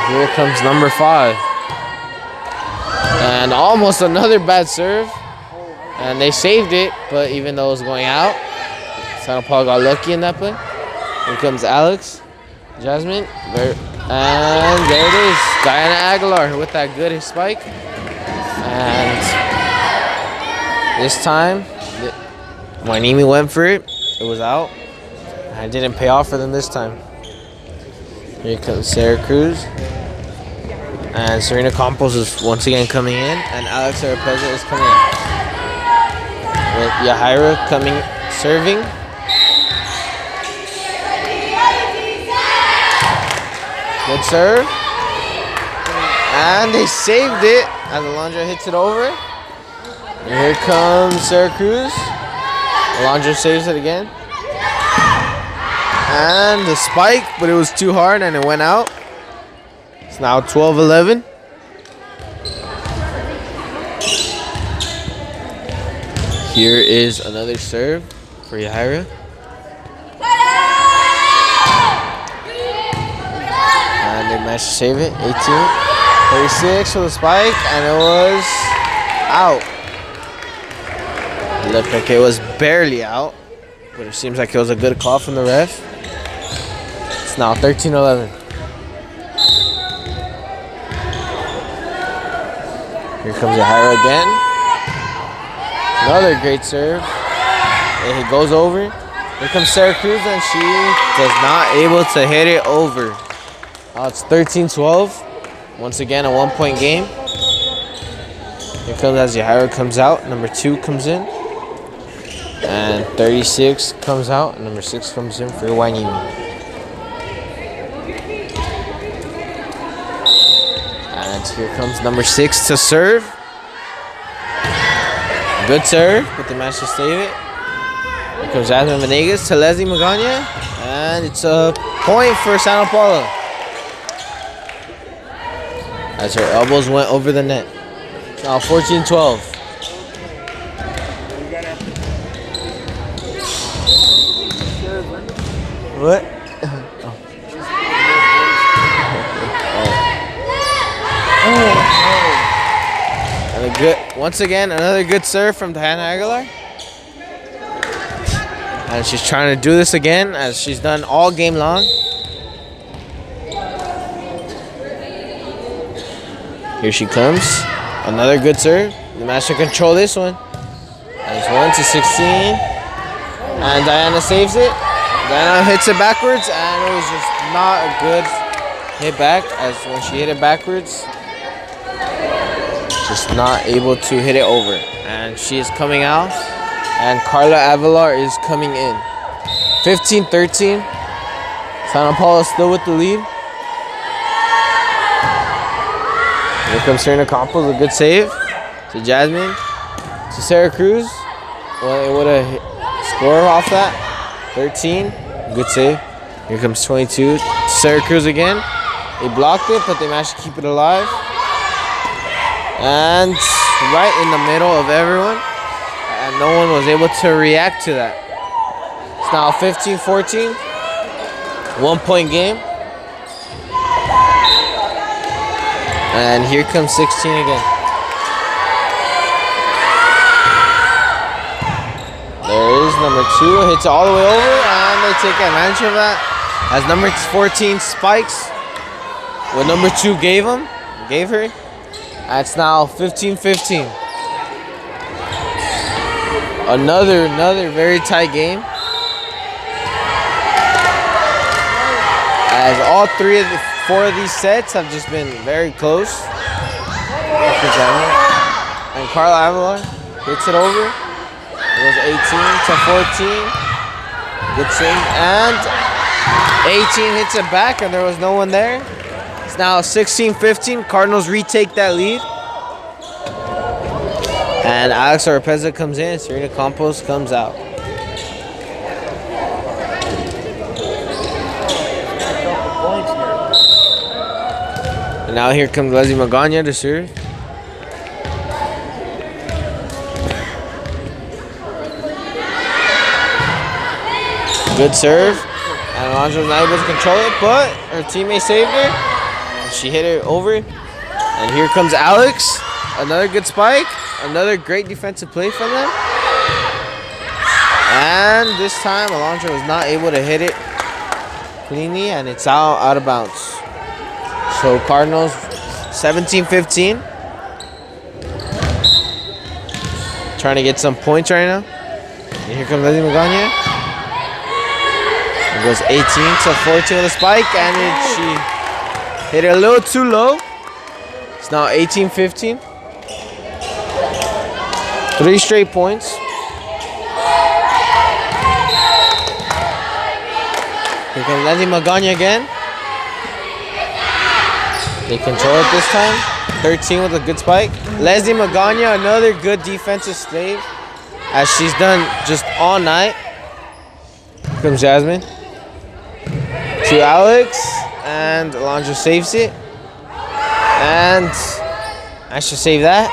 S2: Here comes number 5. And almost another bad serve. And they saved it, but even though it was going out, Santa Paula got lucky in that play. Here comes Alex. Jasmine. And there it is. Diana Aguilar with that good spike. And this time, Hueneme went for it. It was out. And it didn't pay off for them this time. Here comes Sarah Cruz. And Serena Campos is once again coming in, and Alex Oropeza is coming in. With Yahaira coming, serving. Good serve. And they saved it as Alondra hits it over. And here comes Sarah Cruz. Alondra saves it again. And the spike, but it was too hard and it went out. It's now 12-11. Here is another serve for Yahaira. And they managed to save it. 18-36 for the spike, and it was out. It looked like it was barely out, but it seems like it was a good call from the ref. It's now 13-11. Here comes Yahaira again. Another great serve. And it goes over. Here comes Sarah Cruz, and she does not able to hit it over. It's 13-12. Once again, a 1-point game. Here comes as Yahaira comes out. Number 2 comes in. And 36 comes out. And number 6 comes in for Hueneme. And here comes number 6 to serve. Good serve, but they managed to save it. Here comes Jasmine Venegas to Leslie Magana. And it's a point for Santa Paula. As her elbows went over the net. It's now 14-12. What? And a good. Once again, another good serve from Diana Aguilar. And she's trying to do this again, as she's done all game long. Here she comes. Another good serve. The match to control this one. And it's 1-16. And Diana saves it. Diana hits it backwards, and it was just not a good hit back, as when she hit it backwards, just not able to hit it over. And she is coming out, and Carla Aguilar is coming in. 15-13. Santa Paula still with the lead. Here comes Serena Campos, a good save to Jasmine. To Sarah Cruz. Well, it would have scored off that. 13. Good save. Here comes 22. To Sarah Cruz again. They blocked it, but they managed to keep it alive. And right in the middle of everyone. And no one was able to react to that. It's now 15-14. 1 point game. And here comes 16 again. There is number 2. Hits it all the way over, and they take advantage of that. As number 14 spikes what number 2 gave her. It's now 15-15. Another very tight game. As all 4 of these sets have just been very close. And Carla Aguilar hits it over. It was 18-14. Good save. And 18 hits it back, and there was no one there. It's now 16-15. Cardinals retake that lead. And Alex Oropeza comes in. Serena Campos comes out. And now here comes Leslie Magana to serve. Good serve. And Alondra was not able to control it, but her teammate saved her. And she hit it over. And here comes Alex. Another good spike. Another great defensive play from them. And this time, Alondra was not able to hit it cleanly, and it's out of bounds. So Cardinals 17-15. Trying to get some points right now. And here comes Leslie Magana. It goes 18-14 with a spike, and she hit it a little too low. It's now 18-15. 3 straight points. Here comes Leslie Magana again. They control it this time. 13 with a good spike. Leslie Magana, another good defensive save, as she's done just all night. Here comes Jasmine. To Alex, and Alondra saves it. And I should save that.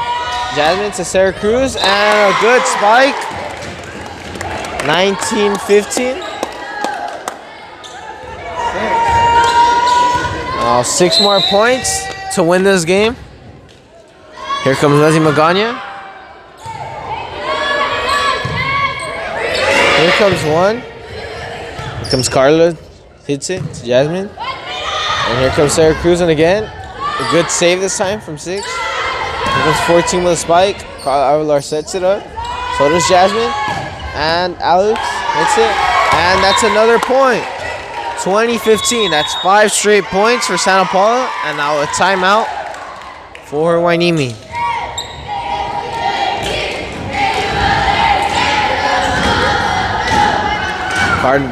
S2: Jasmine to Sarah Cruz, and a good spike. 19-15. 6 more points to win this game. Here comes Leslie Magana. Here comes one. Here comes Carla. Hits it to Jasmine. And here comes Sarah Cruz, and again, a good save this time from 6. Here comes 14 with a spike. Carla Aguilar sets it up. So does Jasmine. And Alex hits it. And that's another point. 20-15. That's 5 straight points for Santa Paula. And now a timeout for Hueneme.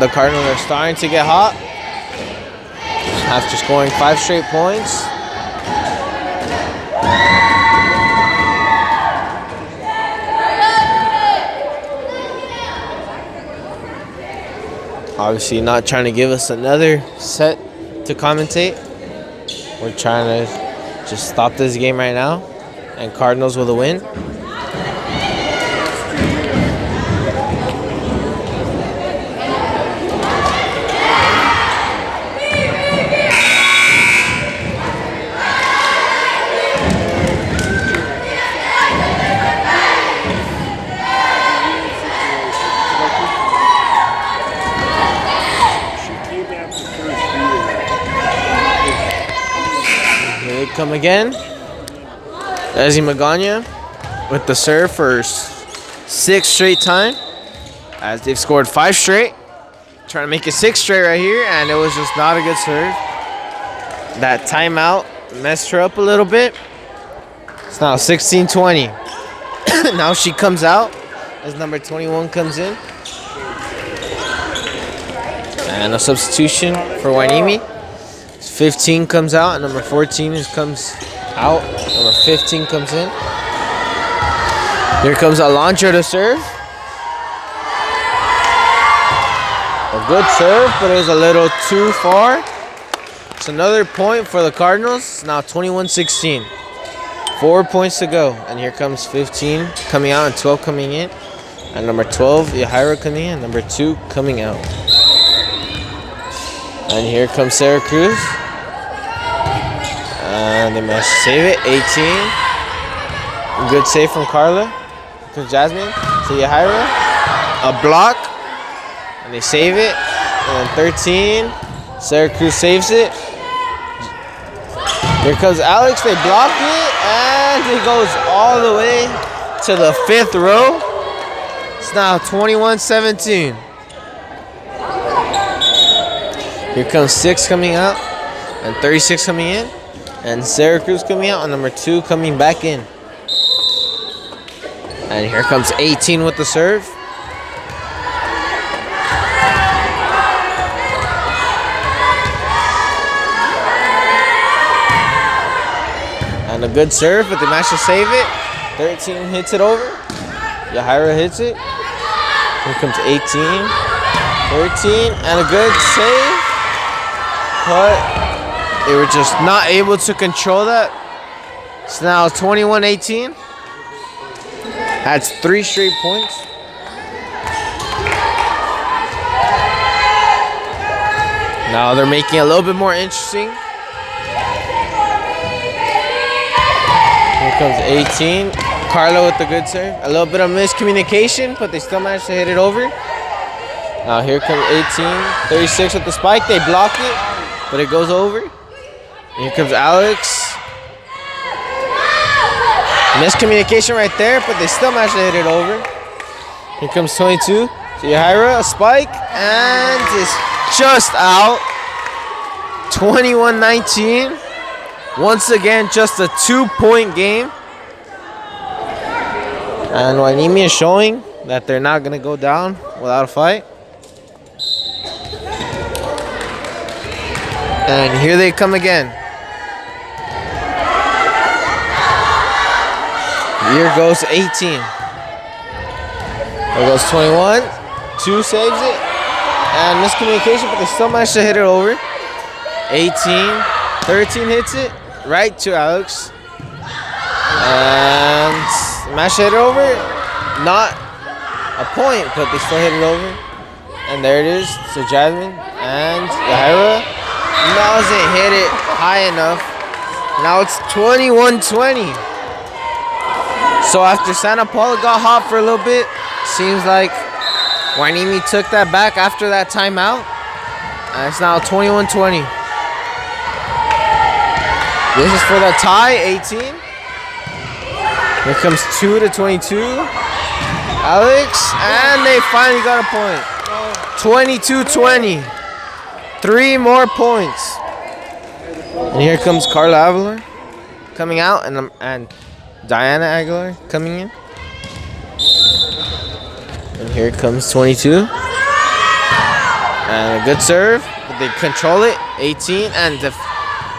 S2: The Cardinals are starting to get hot after scoring 5 straight points. Obviously not trying to give us another set to commentate. We're trying to just stop this game right now, and Cardinals with a win. come again. Leslie Magana with the serve for 6 straight time, as they've scored 5 straight. Trying to make it 6 straight right here, and it was just not a good serve. That timeout messed her up a little bit. It's now 16-20. Now she comes out as number 21 comes in. And a substitution for Hueneme. 15 comes out, and number 14 comes out. Number 15 comes in. Here comes Alondra to serve. A good serve, but it was a little too far. It's another point for the Cardinals. It's now 21-16. 4 points to go. And here comes 15 coming out and 12 coming in. And number 12, Yahira coming in. Number 2 coming out. And here comes Sarah Cruz. And they managed to save it. 18. Good save from Carla. To Jasmine. To Yahira. A block. And they save it. And 13. Sarah Cruz saves it. Here comes Alex. They block it. And it goes all the way to the 5th row. It's now 21-17. Here comes 6 coming out. And 36 coming in. And Sarah Cruz coming out. And number 2 coming back in. And here comes 18 with the serve. And a good serve, but they managed to save it. 13 hits it over. Yahira hits it. Here comes 18. 13, and a good save. But they were just not able to control that. It's now 21-18. That's 3 straight points. Now they're making it a little bit more interesting. Here comes 18. Carla with the good serve. A little bit of miscommunication, but they still managed to hit it over. Now here comes 18. 36 with the spike. They block it, but it goes over. And here comes Alex. Miscommunication right there, but they still managed to hit it over. Here comes 22. So Yahira, a spike, and it's just out. 21-19. Once again, just a 2-point game. And Hueneme is showing that they're not going to go down without a fight. And here they come again. Here goes 18. There goes 21. 2 saves it. And miscommunication, but they still managed to hit it over. 18. 13 hits it right to Alex. And managed to hit it over. Not a point, but they still hit it over. And there it is. So Jasmine and Yahira doesn't hit it high enough. Now it's 21-20. So after Santa Paula got hot for a little bit, seems like Hueneme took that back after that timeout. And it's now 21-20. This is for the tie, 18. Here comes 2-22. Alex, and they finally got a point. 22-20. 3 more points. And here comes Carla Aguilar coming out, and Diana Aguilar coming in. And here comes 22. And a good serve, but they control it. 18, and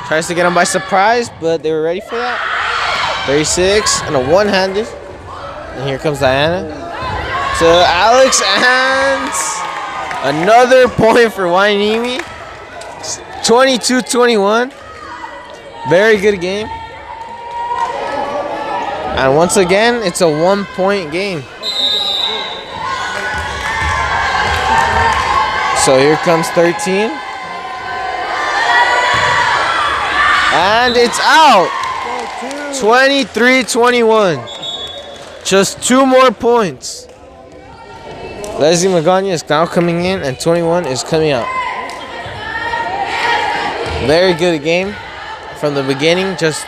S2: tries to get them by surprise, but they were ready for that. 36, and a one-handed. And here comes Diana to Alex, and another point for Hueneme. 22-21. Very good game. And once again, it's a 1-point game. So here comes 13. And it's out. 23-21. Just 2 more points. Leslie Magana is now coming in, and 21 is coming out. Very good game from the beginning. Just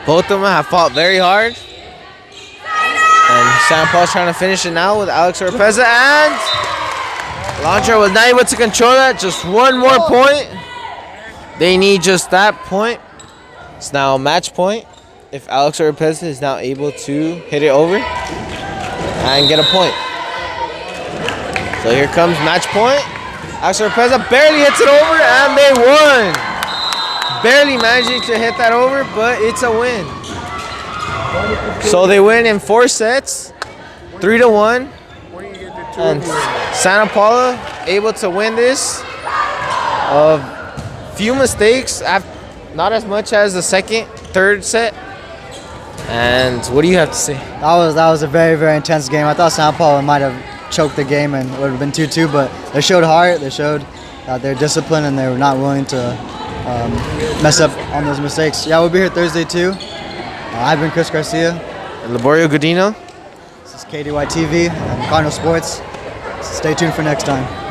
S2: both of them have fought very hard. And Santa Paula's trying to finish it now with Alex Oropeza. And Launcher was not able to control that. Just one more point. They need just that point. It's now a match point. If Alex Oropeza is now able to hit it over and get a point. So here comes match point. Alex Oropeza barely hits it over and they won. Barely managing to hit that over, but it's a win. So they win in 4 sets, 3-1. And Santa Paula able to win this. Few mistakes, not as much as the second, third set. And what do you have to say?
S1: That was a very, very intense game. I thought Santa Paula might have choked the game and it would have been 2-2, but they showed heart, they showed their discipline, and they were not willing to mess up on those mistakes. Yeah, we'll be here Thursday too. I've been Chris Garcia.
S2: And Laborio Godino.
S1: This is KDY TV and Cardinal Sports. Stay tuned for next time.